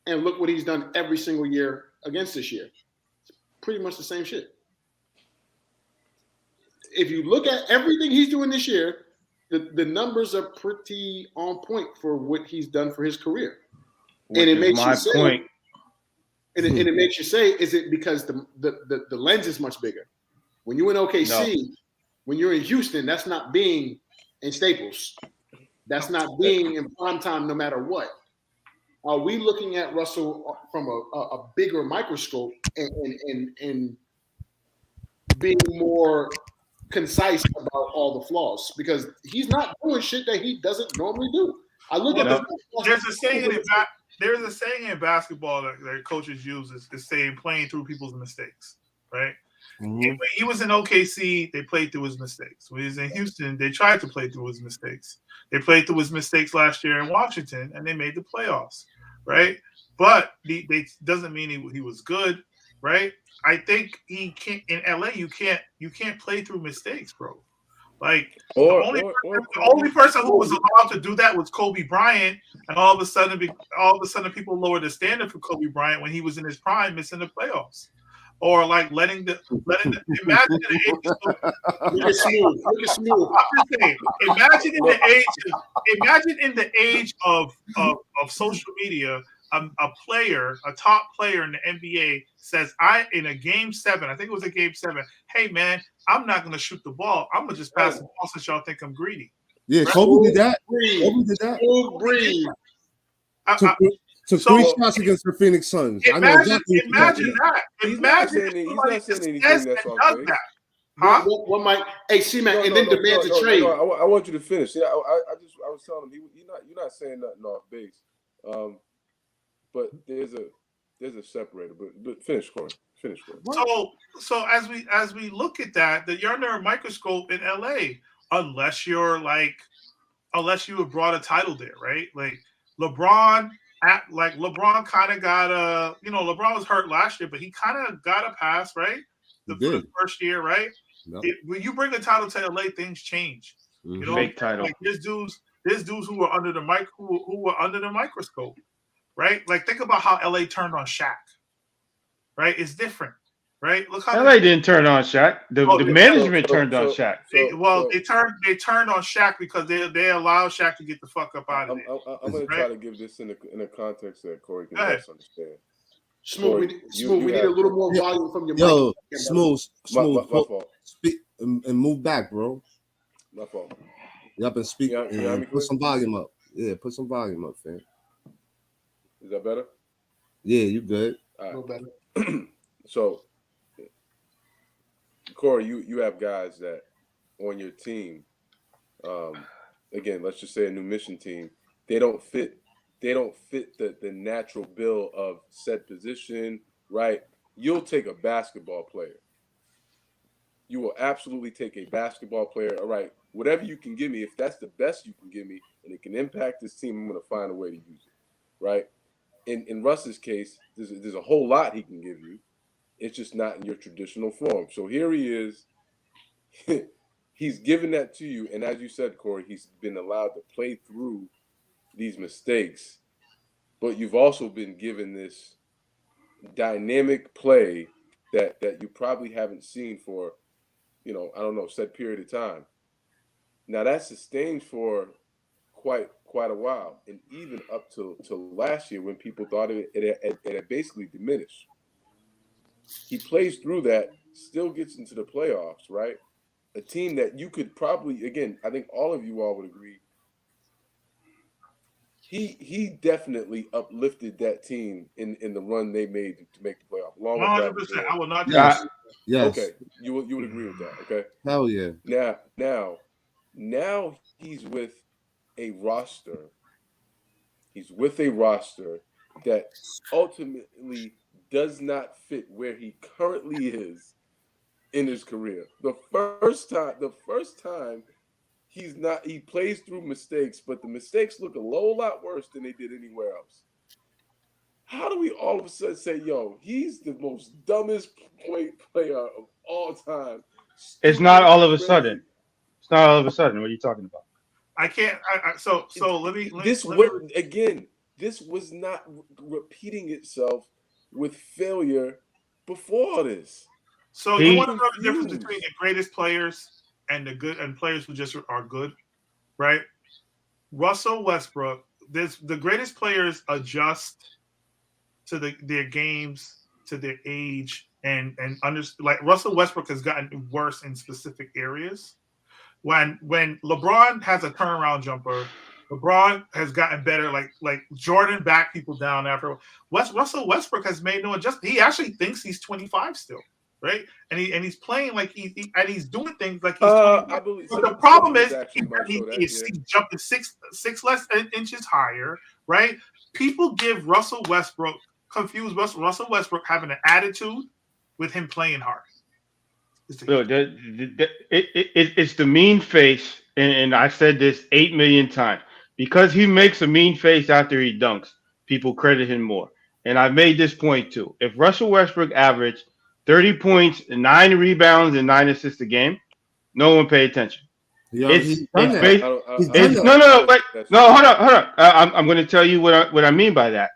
and look what he's done every single year against this year. It's pretty much the same shit. If you look at everything he's doing this year, the numbers are pretty on point for what he's done for his career. And it makes you say, and it makes you say, is it because the lens is much bigger? When you're in OKC, when you're in Houston, that's not being in Staples. That's not being in prime time no matter what. Are we looking at Russell from a bigger microscope and being more concise about all the flaws? Because he's not doing shit that he doesn't normally do. I look at there's a saying in basketball that coaches use is saying playing through people's mistakes, right? Mm-hmm. When he was in OKC, they played through his mistakes. When he was in Houston, they tried to play through his mistakes. They played through his mistakes last year in Washington, and they made the playoffs, right? But they doesn't mean he was good, right? I think he can't in LA. You can't play through mistakes, bro. Like the only person who was allowed to do that was Kobe Bryant, and all of a sudden people lowered the standard for Kobe Bryant when he was in his prime, missing the playoffs, or like letting the imagine the age of social media a player, a top player in the NBA says, in a game 7, I think it was a game 7, hey man, I'm not gonna shoot the ball. I'm gonna just pass the ball since y'all think I'm greedy. Yeah, Right? Kobe did that. Kobe did that. Took 3 shots against the Phoenix Suns. Imagine that. He's not saying anything that's all great. Huh? What might? Hey, C-Mac, and then demands a trade. I want you to finish. Yeah, I was telling him you're not saying nothing off base. But there's a separator. But finish, Corey. So as we look at that you're under a microscope in LA, unless you have brought a title there, right? Like LeBron kind of got LeBron was hurt last year, but he kind of got a pass, right? For the first year, right? No. When you bring a title to LA, things change. Mm-hmm. You know, fake title. like there's dudes who were under the microscope, right? Like think about how LA turned on Shaq, right? It's different, right? Look how LA didn't turn on Shaq. The management turned on Shaq. They turned on Shaq because they allowed Shaq to get the fuck up out of there. I'm going to try to give this in a context that Corey can best understand. Smooth, we need a little more volume from your mic. Yo, Smooth. My fault. Speak and move back, bro. My fault. You up and speak and put some volume up. Yeah, put some volume up, fam. Is that better? Yeah, you good. A little better. So, Corey, you have guys that on your team, again, let's just say a new mission team, they don't fit the natural bill of set position, right? You'll take a basketball player. You will absolutely take a basketball player. All right, whatever you can give me, if that's the best you can give me and it can impact this team, I'm going to find a way to use it, right? In Russ's case, there's a whole lot he can give you. It's just not in your traditional form. So here he is. He's given that to you. And as you said, Corey, he's been allowed to play through these mistakes. But you've also been given this dynamic play that you probably haven't seen for, set period of time. Now that sustains for quite a while, and even up to last year when people thought it had basically diminished. He plays through that, still gets into the playoffs, right? A team that you could probably, again, I think all of you all would agree, he definitely uplifted that team in the run they made to make the playoff. 100%. I will not. Yes. Okay, you would agree with that, okay? Hell yeah. Now he's with a roster. He's with a roster that ultimately does not fit where he currently is in his career. The first time he plays through mistakes, but the mistakes look a lot worse than they did anywhere else. How do we all of a sudden say, yo, he's the most dumbest player of all time? It's not all of a sudden. It's not all of a sudden. What are you talking about? I can't. So let me. This was not repeating itself with failure before this. So you want to know the difference between the greatest players and the good and players who just are good, right? Russell Westbrook, the greatest players adjust to their games, to their age, and like Russell Westbrook has gotten worse in specific areas. When LeBron has a turnaround jumper, LeBron has gotten better. Like Jordan backed people down after. Russell Westbrook has made no adjustment. He actually thinks he's 25 still, right? And he's playing like he's doing things like he's. I believe. But the problem is he's jumping six less inches higher, right? People confuse Russell Westbrook having an attitude with him playing hard. So it's the mean face, and I said this 8 million times. Because he makes a mean face after he dunks, people credit him more. And I've made this point too. If Russell Westbrook averaged 30 points, 9 rebounds, and 9 assists a game, no one pay attention. No, hold on. I'm going to tell you what I mean by that.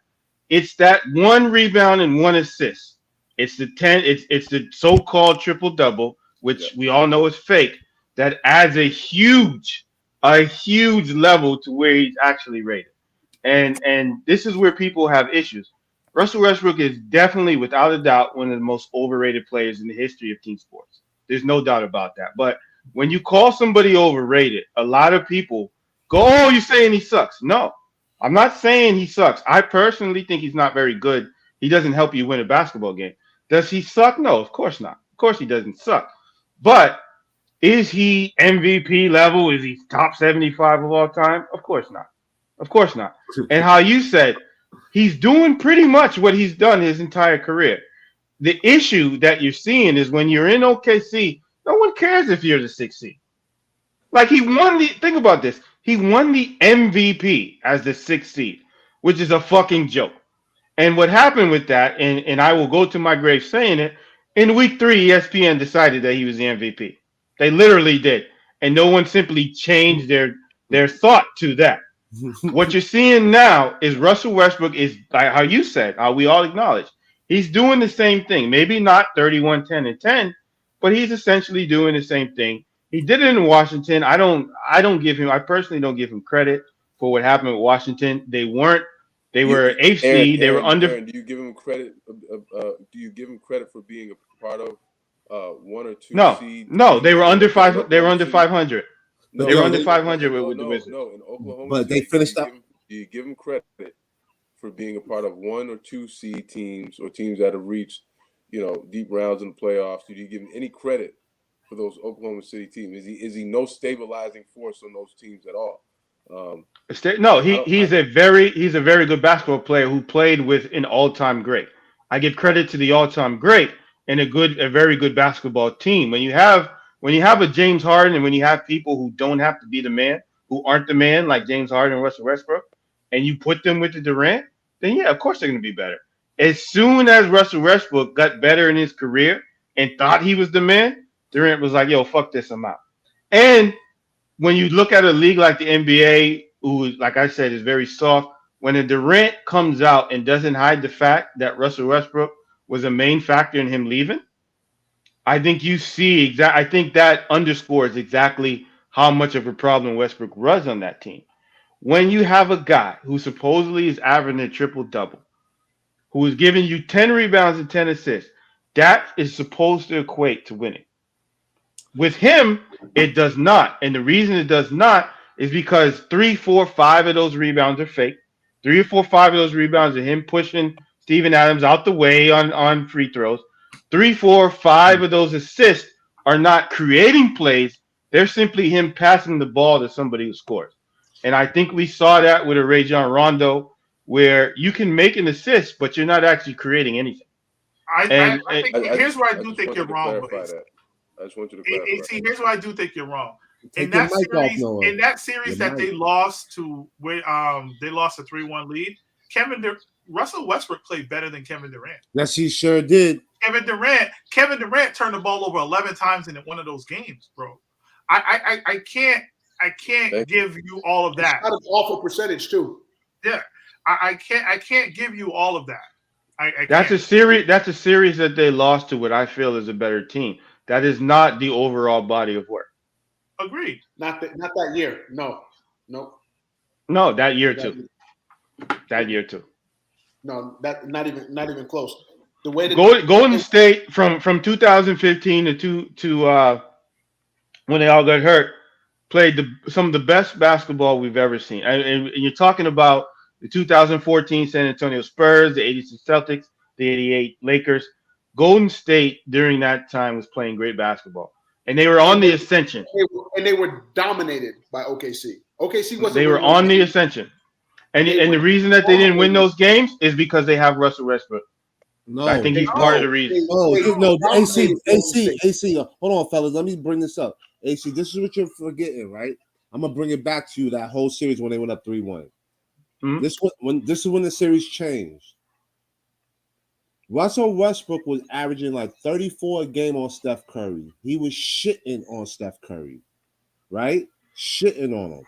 It's that 1 rebound and 1 assist. It's the 10. It's the so-called triple-double, which we all know is fake. That adds a huge level to where he's actually rated. And this is where people have issues. Russell Westbrook is definitely, without a doubt, one of the most overrated players in the history of team sports. There's no doubt about that. But when you call somebody overrated, a lot of people go, "Oh, you're saying he sucks." No, I'm not saying he sucks. I personally think he's not very good. He doesn't help you win a basketball game. Does he suck? No, of course not. Of course he doesn't suck. But is he MVP level? Is he top 75 of all time? Of course not. Of course not. And how you said, he's doing pretty much what he's done his entire career. The issue that you're seeing is when you're in OKC, no one cares if you're the 6th seed. Like think about this. He won the MVP as the 6th seed, which is a fucking joke. And what happened with that, and I will go to my grave saying it, in week 3, ESPN decided that he was the MVP. They literally did. And no one simply changed their thought to that. What you're seeing now is Russell Westbrook is, like how you said, we all acknowledge, he's doing the same thing. Maybe not 31, 10, and 10, but he's essentially doing the same thing. He did it in Washington. I personally don't give him credit for what happened with Washington. They were eighth seed. They were under. Aaron, do you give him credit? Do you give him credit for being a part of 1 or 2 seed? No, they were under 5. They were under 500. No, they were under 500 with the Wizards. No, in Oklahoma, but they finished up. Do you give him credit for being a part of 1 or 2 seed teams or teams that have reached, deep rounds in the playoffs? Do you give him any credit for those Oklahoma City teams? Is he no stabilizing force on those teams at all? No, he's a very good basketball player who played with an all-time great. I give credit to the all-time great and a very good basketball team. When you have a James Harden and when you have people who don't have to be the man, who aren't the man like James Harden and Russell Westbrook, and you put them with the Durant, then yeah, of course they're going to be better. As soon as Russell Westbrook got better in his career and thought he was the man, Durant was like, "Yo, fuck this, I'm out." And when you look at a league like the NBA, who, like I said, is very soft, when a Durant comes out and doesn't hide the fact that Russell Westbrook was a main factor in him leaving, I think you see I think that underscores exactly how much of a problem Westbrook was on that team. When you have a guy who supposedly is averaging a triple-double, who is giving you 10 rebounds and 10 assists, that is supposed to equate to winning. With him, it does not. And the reason it does not is because 3, 4, 5 of those rebounds are fake. 3 or 4, 5 of those rebounds are him pushing Steven Adams out the way on free throws. 3, 4, 5 of those assists are not creating plays. They're simply him passing the ball to somebody who scores. And I think we saw that with a Rajon Rondo, where you can make an assist, but you're not actually creating anything. Here's where I do think you're wrong. I just want you to clarify. See, here's where I do think you're wrong. In that series that they lost to, they lost a 3-1 lead. Russell Westbrook played better than Kevin Durant. Yes, he sure did. Kevin Durant turned the ball over 11 times in one of those games, bro. I can't give you all of that. It's not an awful percentage too. Yeah, I can't give you all of that. That's a series that they lost to what I feel is a better team. That is not the overall body of work. Agreed. Not that year. No. No, that year too. That year too. No, that not even close. The way that Golden State from 2015 to when they all got hurt, played some of the best basketball we've ever seen. And you're talking about the 2014 San Antonio Spurs, the 86 Celtics, the 88 Lakers. Golden State during that time was playing great basketball, and they were on the ascension. They were dominated by OKC. OKC wasn't. They were on the ascension, and the reason that they didn't win those games is because they have Russell Westbrook. No, I think he's part of the reason. No, AC. Hold on, fellas. Let me bring this up. AC, this is what you're forgetting, right? I'm gonna bring it back to you. That whole series when they went up 3-1. Mm-hmm. This is when the series changed. Russell Westbrook was averaging like 34 a game on Steph Curry. He was shitting on Steph Curry, right? Shitting on him.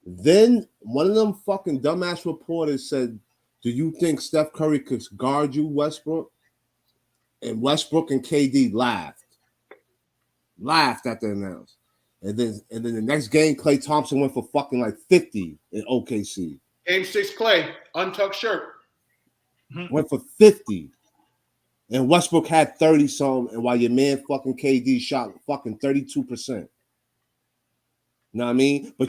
Then one of them fucking dumbass reporters said, "Do you think Steph Curry could guard you, Westbrook?" And Westbrook and KD laughed at the announce. And then the next game, Klay Thompson went for fucking like 50 in OKC. Game 6, Clay, untucked shirt. Went for 50. And Westbrook had 30 something, and while your man fucking KD shot fucking 32%. You know what I mean? But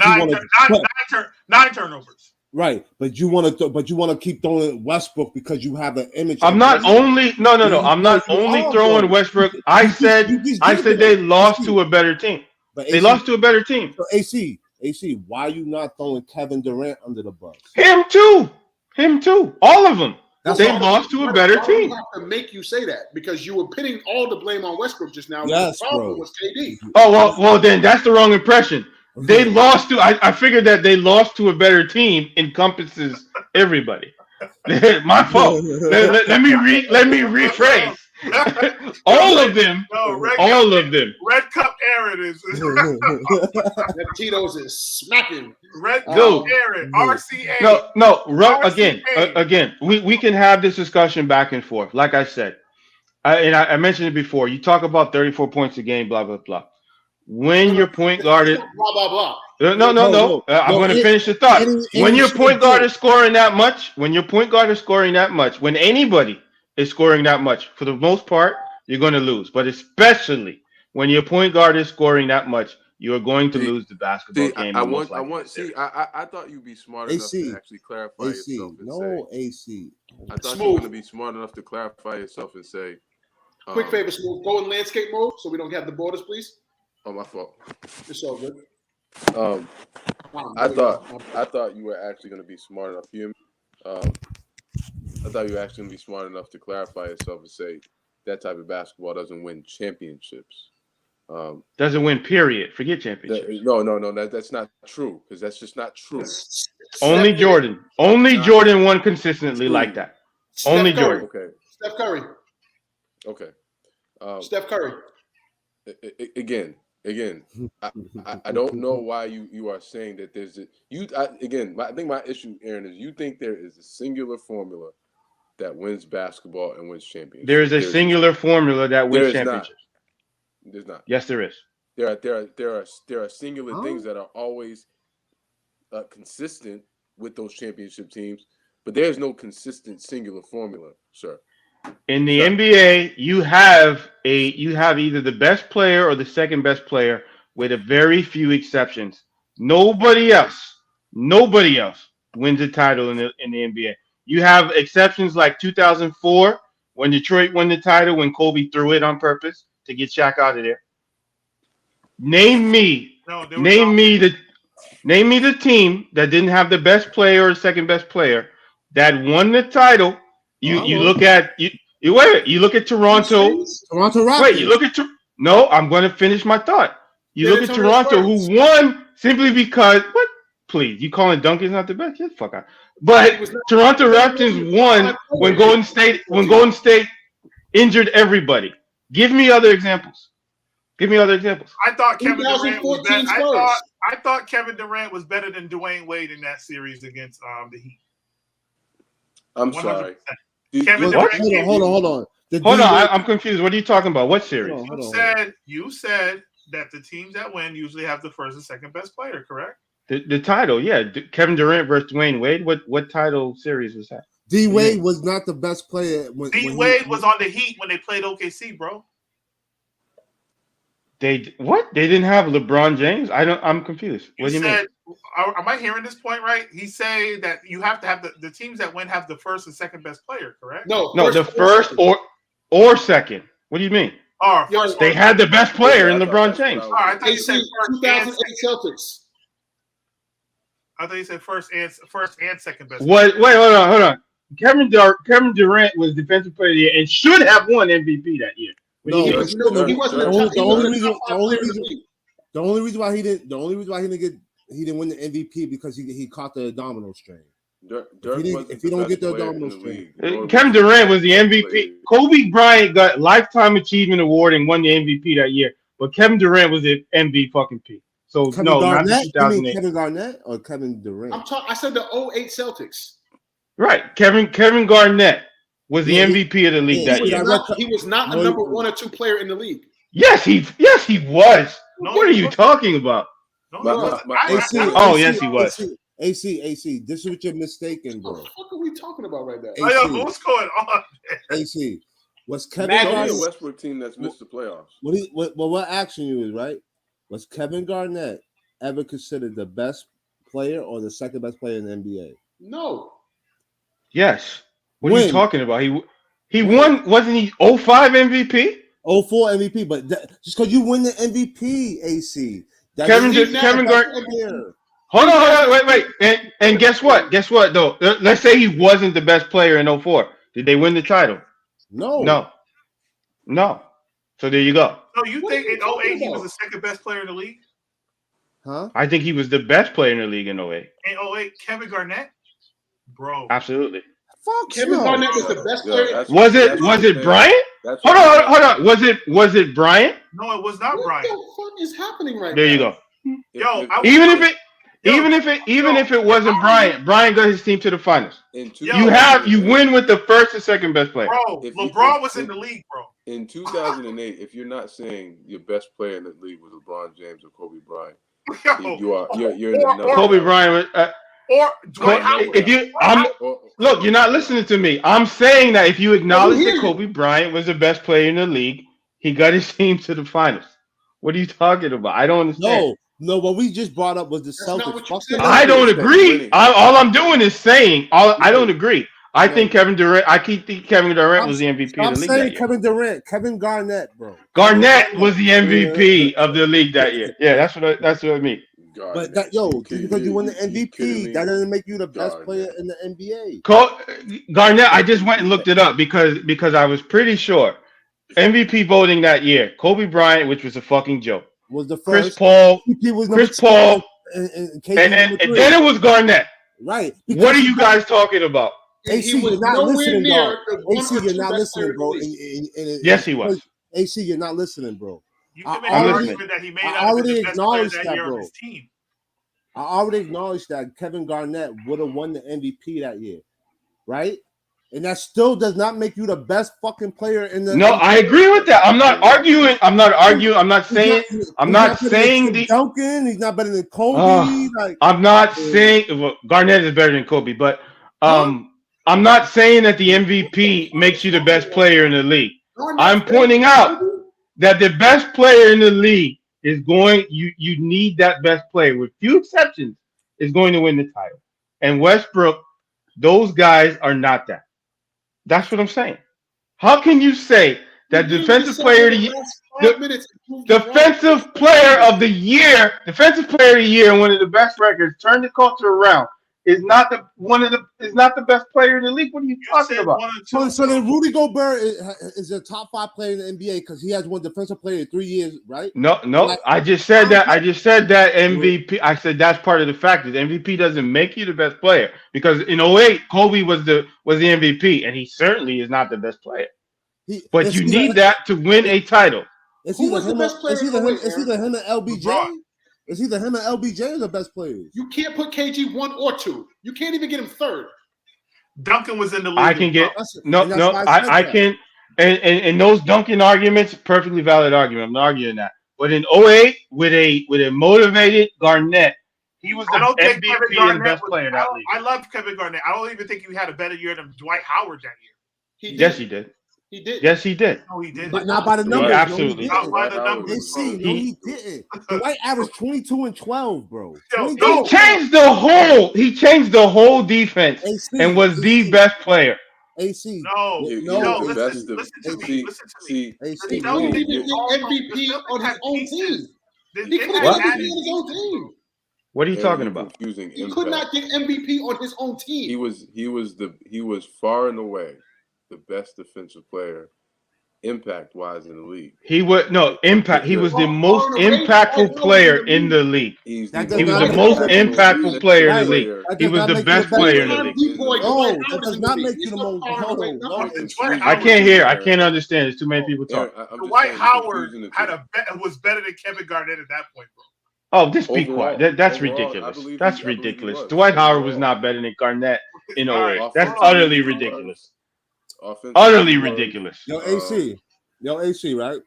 nine turnovers. Right, but you want to keep throwing Westbrook because you have an image. I'm not only I'm not only throwing Westbrook. I said they lost to a better team. But they lost to a better team. So AC, why are you not throwing Kevin Durant under the bus? Him too. All of them. They lost to a better team. I have to make you say that because you were pitting all the blame on Westbrook just now. Yes, the problem bro. was KD. Oh well, then that's the wrong impression. They lost to. I figured that they lost to a better team encompasses everybody. My fault. Let me rephrase. All of them. All of them. Red Cup Aaron is. That Tito's is smacking. Red Cup Aaron. RCA. No. Again. We can have this discussion back and forth. Like I said, I mentioned it before. You talk about 34 points a game. Blah blah blah. When your point guard is blah blah blah. No. I'm going to finish the thought. When your point guard is scoring that much, when anybody is scoring that much, for the most part, you're going to lose. But especially when your point guard is scoring that much, you are going to lose the basketball game. I thought you'd be smart enough to actually clarify yourself. I thought you were going to be smart enough to clarify yourself and say. Quick favor, Smooth. Go in landscape mode so we don't have the borders, please. Oh, my fault. It's all good. I thought you were actually going to be smart enough. You hear me? I thought you were actually going to be smart enough to clarify yourself and say that type of basketball doesn't win championships. Doesn't win, period. Forget championships. No. That's not true because that's just not true. Only Jordan won consistently like that. Only Jordan. Okay. Steph Curry. Okay. Steph Curry. Again. I don't know why you are saying that there's I think my issue, Aaron, is you think there is a singular formula that wins basketball and wins championships. There is a singular formula that wins championships. There's not. Yes, there is. There are singular things that are always consistent with those championship teams, but there's no consistent singular formula, sir. In the NBA, you have either the best player or the second best player, with a very few exceptions. Nobody else wins a title in the NBA. You have exceptions like 2004 when Detroit won the title when Kobe threw it on purpose to get Shaq out of there. Name me the team that didn't have the best player or second best player that won the title. You look at Toronto. Toronto Raptors. Wait, no, I'm going to finish my thought. You look at Toronto, who won simply because what? Please, you calling Duncan's not the best? Get the fuck out. But Toronto Raptors won when Golden State injured everybody. Give me other examples. I thought Kevin Durant was better. 2014 Spurs. I thought Kevin Durant was better than Dwayne Wade in that series against the Heat. I'm 100%. sorry. Kevin Durant. Hold on. I'm confused. What are you talking about? What series? You said that the teams that win usually have the first and second best player, correct? The title, yeah. Kevin Durant versus Dwayne Wade. What title series was that? D Wade was not the best player. D Wade was on the Heat when they played OKC, bro. They didn't have LeBron James? I'm confused. What do you mean? Am I hearing this point right? He say that you have to have the teams that win have the first and second best player, correct? No, the first or second. What do you mean? They had the best player in LeBron James. I thought you said 2008 Celtics. I thought you said first and second best. Wait, hold on. Kevin Durant was defensive player of the year and should have won MVP that year. He wasn't. The only reason why he didn't win the MVP because he caught the domino string. If he don't get the domino string, Kevin Durant was the MVP. Kobe Bryant got Lifetime Achievement Award and won the MVP that year, but Kevin Durant was the MVP fucking P. So Kevin no, Garnett? not 2008. You mean Kevin Garnett or Kevin Durant? I said the 08 Celtics. Right, Kevin Garnett was the MVP of the league that year. He was not a number 1 or 2 player in the league. Yes, he was. What are you talking about? AC, yes, he was. AC. This is what you're mistaken, What bro. the fuck are we talking about right now? Oh, yo, what's going on? AC was Kevin Maybe a Garnett. Westbrook team that's missed the playoffs. What action you is right? Was Kevin Garnett ever considered the best player or the second best player in the NBA? No. Yes. What are When? you talking about? He won. Wasn't he 05 MVP? 04 MVP, but just because you win the MVP, AC. Kevin Garnett. Hold on, wait. And guess what? Though? Let's say he wasn't the best player in 04. Did they win the title? No. So there you go. So you think in 08 he was the second best player in the league? Huh? I think he was the best player in the league in 08. In 08, Kevin Garnett? Bro. Absolutely. Fuck Kevin Garnett was the best player. Was it Bryant? Hold on. Was it Bryant? No, it was not Bryant. What the fuck is happening right now? There you go. Yo, Even if it wasn't Bryant got his team to the finals. You win with the first and second best player. Bro, LeBron was in the league, bro. In 2008, if you're not saying your best player in the league was LeBron James or Kobe Bryant, you're in the Kobe Bryant or Dwight Howard. Look, you're not listening to me. I'm saying that if you acknowledge that Kobe Bryant was the best player in the league, he got his team to the finals. What are you talking about? I don't understand. No. What we just brought up was the Celtics. I don't agree. All I'm doing is saying I don't agree. I think Kevin Durant. I keep thinking Kevin Durant was the MVP of the league that year. Kevin Durant, Kevin Garnett, bro. Garnett was the MVP of the league that year. Yeah, that's what I mean. But because you won the MVP, that doesn't make you the best player in the NBA. Garnett, I just went and looked it up because I was pretty sure MVP voting that year. Kobe Bryant, which was a fucking joke, was the first. Chris Paul, and then it was Garnett. Right. What are you guys talking about? AC, you're not listening, bro. AC, you're not listening, bro. Yes, he was. AC, you're not listening, bro. You can make an argument that he made out of the best player that year on his team. I already acknowledged that Kevin Garnett would have won the MVP that year, right? And that still does not make you the best fucking player in the. No, I agree with that. I'm not arguing. I'm not saying Duncan. He's not better than Kobe. I'm not saying Garnett is better than Kobe, but I'm not saying that the MVP makes you the best player in the league. I'm pointing out that the best player in the league is going. You need that best player, with few exceptions, is going to win the title. And Westbrook, those guys are not that. That's what I'm saying. How can you say that defensive player of the year, defensive player of the year, and one of the best records, turn the culture around, is not the best player in the league? What are you talking about? So then Rudy Gobert is a top 5 player in the NBA because he has won defensive player in 3 years, right? No. I just said that MVP. I said that's part of the factors. MVP doesn't make you the best player because in 08, Kobe was the MVP, and he certainly is not the best player. But you need that to win a title. Who was the best player? It's either him and LBJ. It's either him and LBJ are the best players. You can't put KG 1 or 2. You can't even get him third. Duncan was in the league. I can get I can, and those Duncan arguments, perfectly valid argument. I'm not arguing that. But in 08, with a motivated Garnett, he was the MVP and best player in that league. I love Kevin Garnett. I don't even think he had a better year than Dwight Howard that year. Yes, he did. He did. Yes, he did. No, he didn't. But not by the numbers. Yeah, absolutely. Not by the numbers. He didn't. Dwight averaged 22 and 12, bro. He changed the whole defense and was the best player. AC. No. Listen to me. He couldn't even get MVP on his own team. He couldn't get MVP on his own team. What are you talking about? He could not get MVP on his own team. He was far and away the best defensive player, impact-wise, in the league. He was impact. He was the most impactful player in the league. He was the most impactful player in the league. He was the best player in the league. No, that does not make you the most. I can't hear. I can't understand. There's too many people talking. Dwight Howard was better than Kevin Garnett at that point, bro. Oh, just be quiet. That's ridiculous. That's ridiculous. Dwight Howard was not better than Garnett in 08. That's utterly ridiculous. Utterly ridiculous. Yo, AC, right?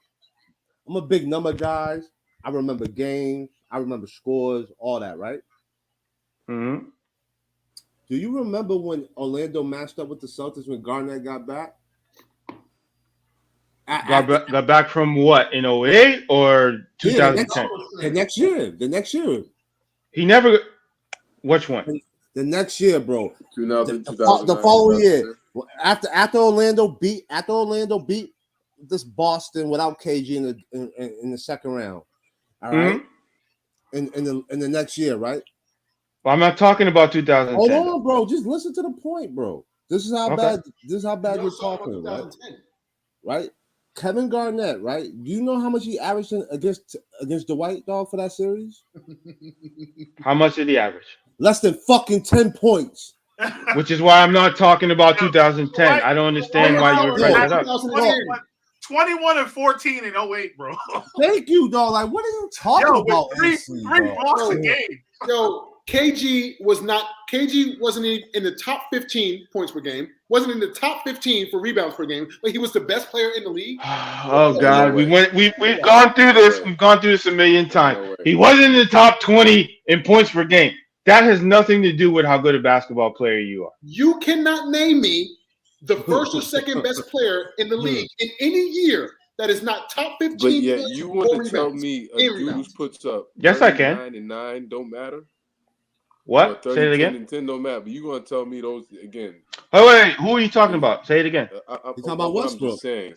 I'm a big number guy. I remember games. I remember scores, all that, right? Mm-hmm. Do you remember when Orlando matched up with the Celtics when Garnett got back? Got back from what, in 08 or 2010? The next year. He never. Which one? The next year, bro. 2009, The following year. After Orlando beat this Boston without KG in the second round. All right. In the next year, right? Well, I'm not talking about 2010. Hold on, bro. Just listen to the point, bro. This is how bad you're talking, right? Right? Kevin Garnett, right? Do you know how much he averaged against Dwight, dog, for that series? How much did he average? Less than fucking 10 points. Which is why I'm not talking about 2010. I don't understand why you were bringing that up. 21 and 14 in 08, bro. Thank you, dog. Like, what are you talking about? Three blocks a game. Yo, KG wasn't in the top 15 points per game, wasn't in the top 15 for rebounds per game, but he was the best player in the league. Oh God, we've gone through this. We've gone through this a million times. He wasn't in the top 20 in points per game. That has nothing to do with how good a basketball player you are. You cannot name me the first or second best player in the league in any year that is not top 15. But yeah, you want to tell me a dude who puts up yes, I can. 9 and 9 don't matter? What? 30, say it again. 10 and 10 don't matter. But you going to tell me those again? Oh wait, who are you talking about? Say it again. You're talking about Westbrook. I'm just saying,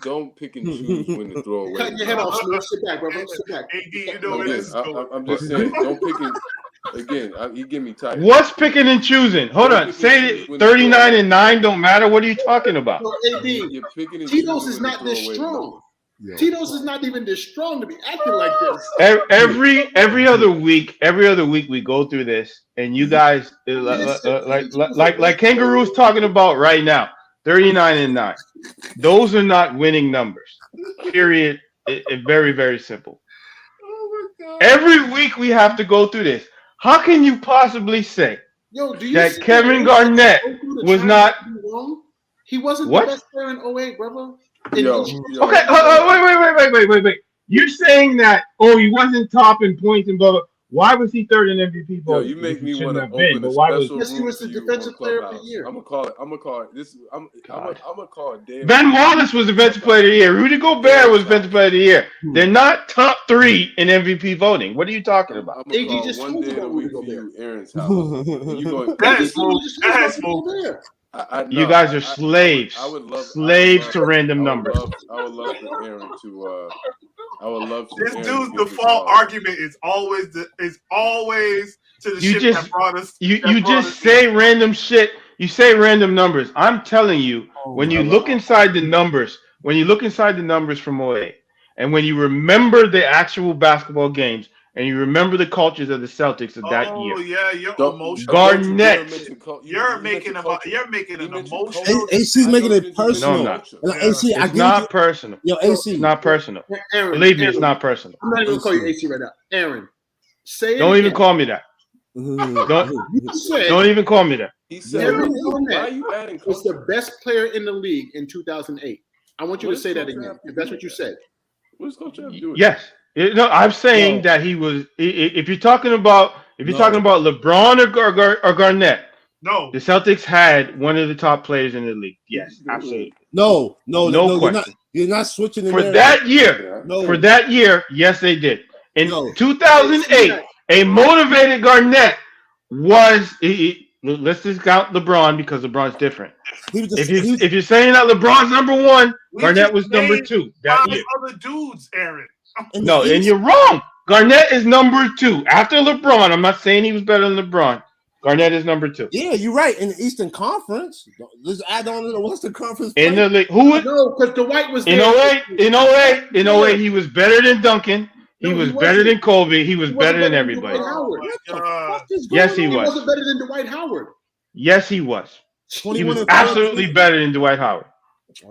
don't pick and choose when to throw away. Cut your head off, Smith. Sit back, brother. Sit back. AD, you know what it is. I'm just saying, don't pick and again. You get me tight. What's picking and choosing? Hold on. Say 39 and 9 don't matter. What are you talking about? AD, Tito's is not this strong. Yeah. Tito's is not even this strong to be acting like this. Every other week we go through this, and you guys like Kangaroo's talking about right now. 39 and 9. Those are not winning numbers. Period. Very, very simple. Oh my God. Every week we have to go through this. How can you possibly say that Kevin Garnett was not? He wasn't the best player in 08, brother. Okay, wait. You're saying that, he wasn't top in points and blah, blah. Why was he third in MVP voting? You make me want to open a special room. He was the defensive player of the year. I'm gonna call it. This. I'm gonna call it. David. Ben Wallace was defensive player of the year. Rudy Gobert was defensive player of the year. They're not top 3 in MVP voting. What are you talking about? AD just one day a week for you, Aaron's house. You going? You guys are slaves. Slaves to random numbers. I would love for Aaron to. I would love to. This dude's default argument is always to the shit that brought us. You just say random shit. You say random numbers. I'm telling you, when you look inside the numbers, from 08, and when you remember the actual basketball games, and you remember the cultures of the Celtics of that year. Oh yeah, you're emotional. Garnett. You're making an emotional. AC's making it personal. No, I'm not. AC, it's not personal. Yo, AC, it's not personal. Aaron, believe me, it's not personal. I'm not even gonna call you AC right now. Aaron, say it. Don't even call me that. Don't even call me that. He said, "Why are you adding?" Was the best player in the league in 2008. I want you to say that again. If that's what you said. What is Coach F doing? Yes. No, I'm saying that he was. If you're talking about LeBron or Garnett, no, the Celtics had one of the top players in the league. Yes, absolutely. No question. You're not switching for that year. No. For that year, yes, they did. In 2008, a motivated Garnett was. Let's discount LeBron because LeBron's different. If you're saying that LeBron's number 1, Garnett was number 2 that year. Other dudes, Aaron. And you're wrong. Garnett is number 2 after LeBron. I'm not saying he was better than LeBron. Garnett is number 2. Yeah, you're right. In the Eastern Conference, let's add on to the Western Conference. In the league, no, because Dwight was in 08. In 08, he was better than Duncan. He was better than Kobe. He was better than everybody. Yes, he was. He wasn't better than Dwight Howard. Yes, he was. He was absolutely better than Dwight Howard.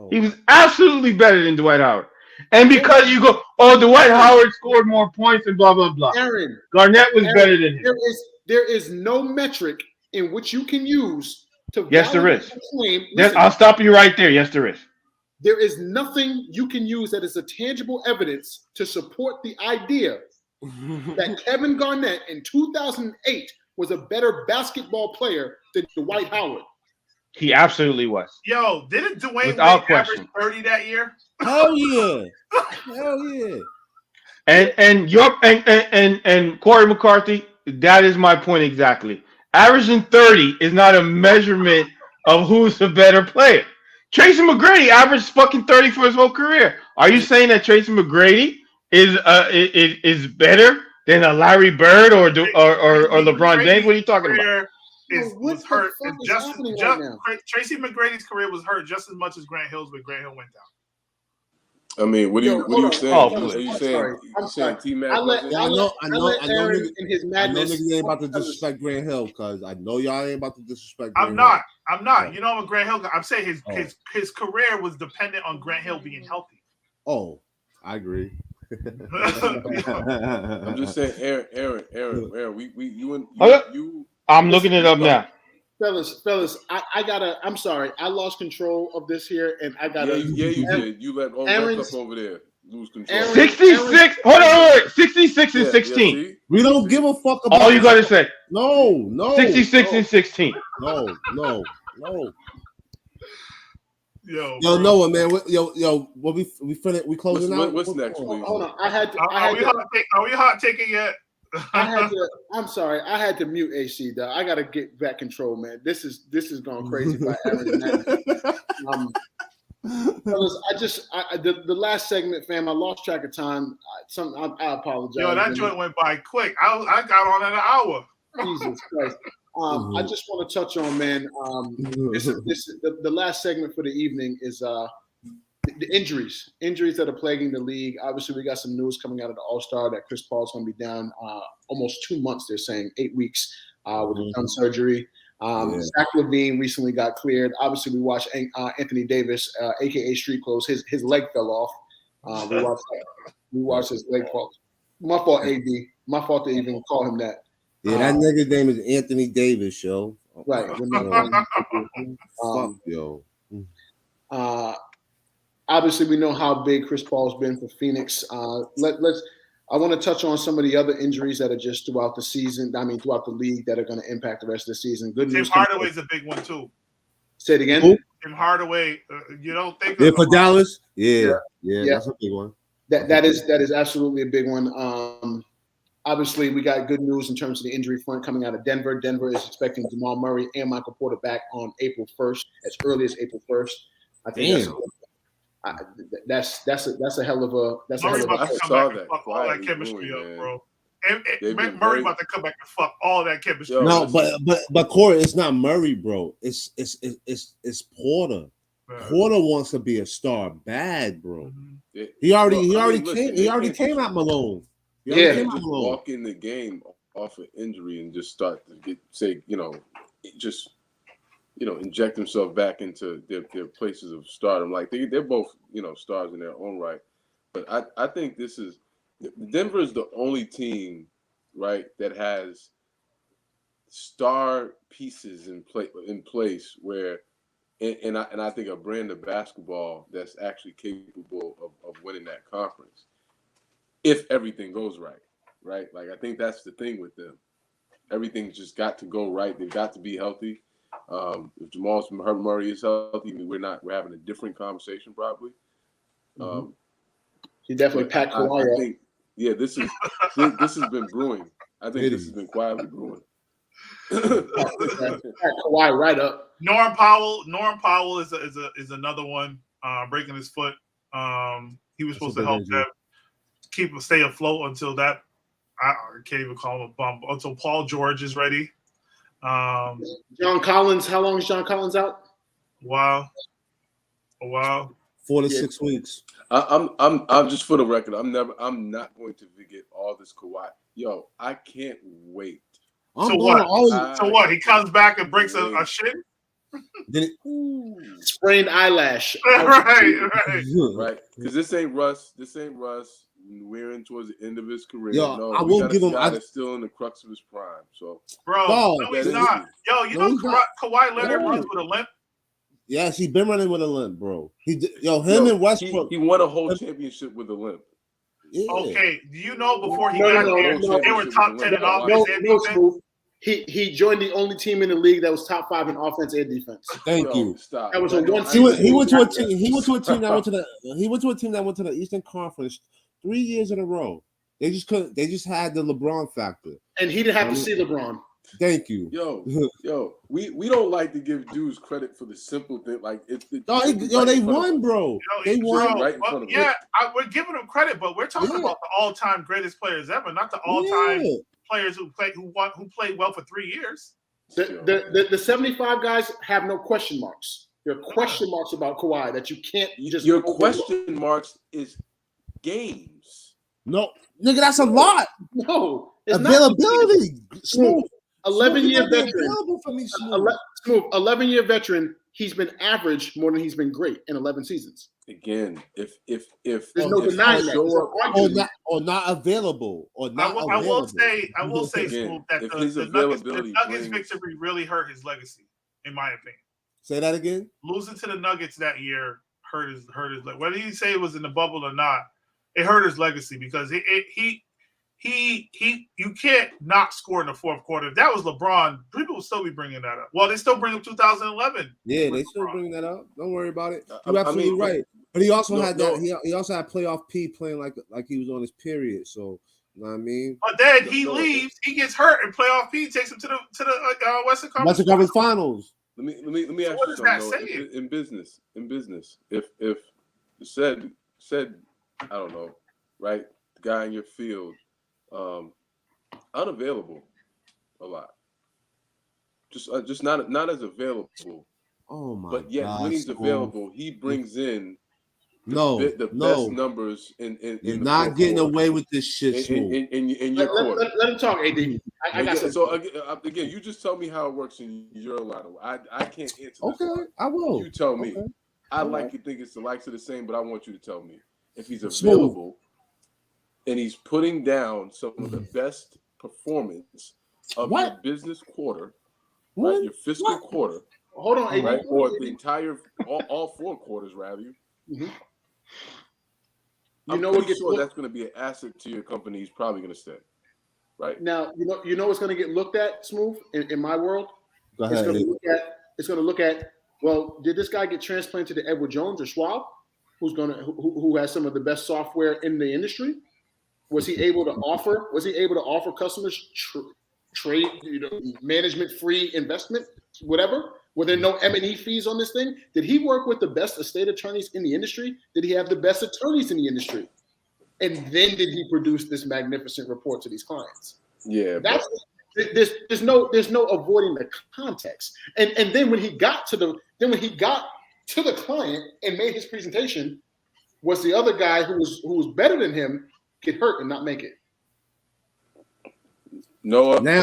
He was absolutely better than Dwight Howard. And because you go, Dwight Howard scored more points and blah, blah, blah. Garnett was better than him. There is no metric in which you can use to Yes, there is. claim. I'll stop you right there. Yes, there is. There is nothing you can use that is a tangible evidence to support the idea that Kevin Garnett in 2008 was a better basketball player than Dwight Howard. He absolutely was. Yo, didn't Dwayne Without Wade question. average 30 that year? Hell yeah. Hell yeah. And Corey McCarthy, that is my point exactly. Averaging 30 is not a measurement of who's the better player. Tracy McGrady averaged fucking 30 for his whole career. Are you saying that Tracy McGrady is better than a Larry Bird or LeBron James? What are you talking about? Was hurt. Tracy McGrady's career was hurt just as much as Grant Hill's, but Grant Hill went down. I mean, what are you saying? Oh, are you saying T-Mac? I know Aaron in his madness. niggas ain't about to disrespect Grant Hill because I know y'all ain't about to disrespect Grant I'm Hill. not. You know, I'm a Grant Hill guy. I'm saying his career was dependent on Grant Hill being healthy. Oh, I agree. I'm just saying, Aaron. I'm looking it up now. Fellas, I'm sorry. I lost control of this here, and I gotta. Yeah, you did. You let Aaron's over there lose control. 66. Hold on. 66 and 16. We don't give a fuck about. All you gotta say. No. 66 and 16. No. Yo, Noah, man. What we finished? We closing out. What's next, please? Hold on. Are we hot taking yet? I'm sorry. I had to mute AC. Though I got to get back control, man. This is going crazy by Aaron. Fellas, the last segment, fam. I lost track of time. I apologize. Yo, that joint went by quick. I got on in an hour. Jesus Christ. I just want to touch on, man. This is the last segment for the evening is the injuries that are plaguing the league. Obviously, we got some news coming out of the All-Star that Chris Paul's going to be down almost 2 months. They're saying 8 weeks with a thumb surgery. Zach LaVine recently got cleared. Obviously, we watched Anthony Davis, aka Street Clothes. His leg fell off. We watched his leg fall. My fault, AD. My fault to even call him that. Yeah, that nigga's name is Anthony Davis, yo. Right. Fuck, yo. Obviously, we know how big Chris Paul's been for Phoenix. I want to touch on some of the other injuries that are just throughout the season. I mean, throughout the league that are going to impact the rest of the season. Good news. Tim Hardaway's a big one too. Say it again. Who? Tim Hardaway. You don't think? Yeah, for Dallas. Yeah, that's a big one. That is absolutely a big one. Obviously, we got good news in terms of the injury front coming out of Denver. Denver is expecting Jamal Murray and Michael Porter back on April 1st, as early as April 1st. I think that's a hell of a. Murray about to come back and fuck all that chemistry up, bro. And Murray about to come back and fuck all that chemistry. No, but Corey, it's not Murray, bro. It's Porter. Man. Porter wants to be a star bad, bro. Mm-hmm. He already came out Malone. Just walk in the game off an injury and just start to inject himself back into their places of stardom. Like they're both, stars in their own right. But I think Denver is the only team, right, that has star pieces in place where, and I think a brand of basketball that's actually capable of winning that conference. If everything goes right? Like, I think that's the thing with them. Everything's just got to go right. They've got to be healthy. If Jamal Murray is healthy, we're having a different conversation probably. He definitely packed Kawhi. I think, this has been brewing. I think this has been quietly brewing. Kawhi right up. Norm Powell is another one breaking his foot. He was supposed to help them stay afloat until that. I can't even call him a bum until Paul George is ready. John Collins. How long is John Collins out? Wow. 4 to 6 weeks. I'm just for the record. I'm not going to forget all this Kawhi. Yo, I can't wait. So what? He comes back and breaks a shin. Sprained eyelash. Right. Because this ain't Russ. We're in towards the end of his career. Yo, I will give him. That's still in the crux of his prime. So, bro, no, he's not. Yo, Kawhi Leonard runs with a limp. Yes, he's been running with a limp, bro. And Westbrook. He won a whole championship with a limp. Yeah. Okay, do you know before he got there, they were top 10 in offense? He joined the only team in the league that was top 5 in offense and defense. Thank you. Stop. That was a one. He went to a team. He went to a team that went to the. He went to a team that went to the Eastern Conference 3 years in a row. They just couldn't. They just had the LeBron factor. And he didn't have to see LeBron. Thank you. Yo, we don't like to give dudes credit for the simple thing. Like they won, bro. They won. Right in front of we're giving them credit, but we're talking about the all-time greatest players ever, not the all-time players who played well for 3 years. The 75 guys have no question marks. There are question marks about Kawhi that you can't just. Your question marks is games. No, nigga, that's a lot. No, it's availability. Smooth. 11-year veteran. For me, Smooth. 11-year veteran. He's been average more than he's been great in 11 seasons. Again, if there's no denying that, or not available, or not. I will say, Smooth, that the Nuggets victory really hurt his legacy, in my opinion. Say that again. Losing to the Nuggets that year hurt his. Whether you say it was in the bubble or not, it hurt his legacy because you can't not score in the fourth quarter. If that was LeBron, people will still be bringing that up. Well, they still bring up 2011. Yeah, they still bring that up. Don't worry about it. You're absolutely right. But he also had that. He also had playoff P playing like he was on his period. So you know what I mean. But then he leaves. He gets hurt, and playoff P takes him to the Western Conference Finals. Let me ask you something. In business, if said I don't know, right? The guy in your field. Unavailable a lot. Just not as available. Oh my! But yet when he's available, he brings in the best numbers in You're not getting away with this shit. In your quarter. Let him talk, AD. I got some. So again, you just tell me how it works in your line. I can't answer. Okay, I will. You tell me. Okay. I like to think it's the likes of the same, but I want you to tell me if he's available. And he's putting down some of the best performance of your business quarter, right? Your fiscal quarter. Hold on, right? Or the entire, all 4 quarters, rather. Mm-hmm. I'm pretty sure that's going to be an asset to your company. He's probably going to stay, right? Now, you know what's going to get looked at, Smooth, in my world? Go ahead. It's going to look at, well, did this guy get transplanted to Edward Jones or Schwab, who has some of the best software in the industry? Was he able to offer customers trade, management free investment, whatever? Were there no M&E fees on this thing? Did he work with the best estate attorneys in the industry? Did he have the best attorneys in the industry? And then did he produce this magnificent report to these clients? Yeah, there's no avoiding the context. And then when he got to the client and made his presentation, was the other guy who was better than him get hurt and not make it? No. Now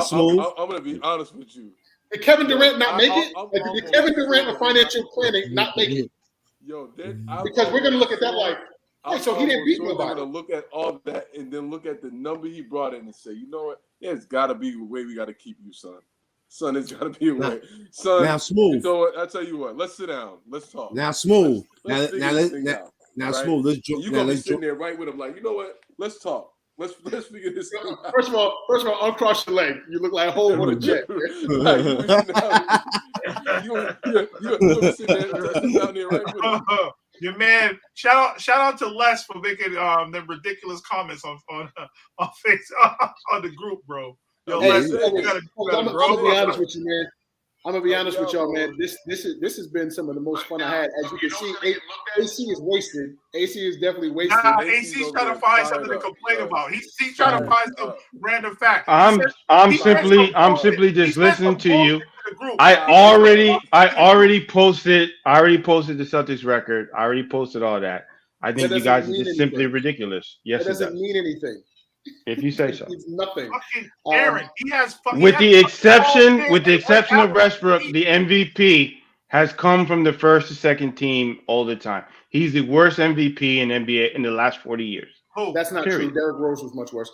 Smooth. I'm going to be honest with you. Did Kevin Durant not make it? Did Kevin Durant of financial planning not make it? Because we're going to look at that like, so he didn't beat nobody. We're going to look at all that and then look at the number he brought in and say, you know what? There's got to be a way we got to keep you, son. Son, there's got to be a way. Son, now Smooth. You know what? I tell you what. Let's sit down. Let's talk. Now Smooth. Now Smooth. Let's you're gonna be sitting there right with him, like, you know what? Let's talk. Let's figure this out. First of all, uncross your leg. You look like a hole on a jet. You're sitting down there right with him. Your man, shout out to Les for making them ridiculous comments on the group, bro. Yo, Les, I'm gonna be honest with you, man. I'm gonna be honest with y'all, man. This has been some of the most fun I had. As you can see, AC is wasted. AC is definitely wasted. Nah, AC's trying to find something to complain about. He's trying to find some random fact. I'm simply just listening to you. I already posted the Celtics record. I already posted all that. I think you guys are just simply ridiculous. Yes, it doesn't mean anything. If you say so. It's nothing. Aaron, he has with the exception of Westbrook, the MVP has come from the first to second team all the time. He's the worst MVP in NBA in the last 40 years. Oh, that's not true. Derrick Rose was much worse.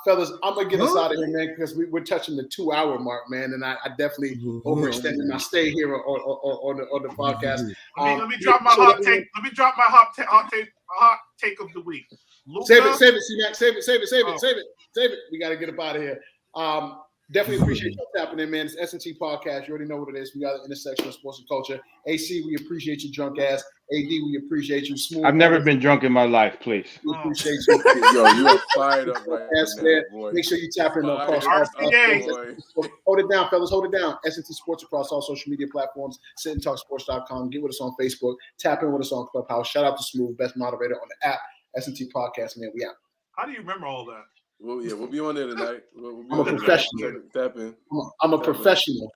Fellas, I'm gonna get us out of here, man, because we're touching the 2-hour mark, man, and I definitely overextended my stay here on the podcast. Let me drop my hot take. Let me drop my hot take of the week. Luka, save it, C-Mac. Save it. We got to get up out of here. Definitely appreciate you tapping in, man. It's SNT Podcast. You already know what it is. We got the intersection of sports and culture. AC, we appreciate you, drunk ass. AD, we appreciate you. Smooth. I've never been drunk in my life, please. We appreciate you. Yo, you are fired up right now, boy. Make sure you tap in across RCA. Hold it down, fellas. Hold it down. SNT Sports across all social media platforms. SitandTalkSports.com. Get with us on Facebook. Tap in with us on Clubhouse. Shout out to Smooth, best moderator on the app. SNT Podcast, man. We out. How do you remember all that? Well, yeah, we'll be on there tonight. We'll be I'm a professional. Tap in. I'm a professional.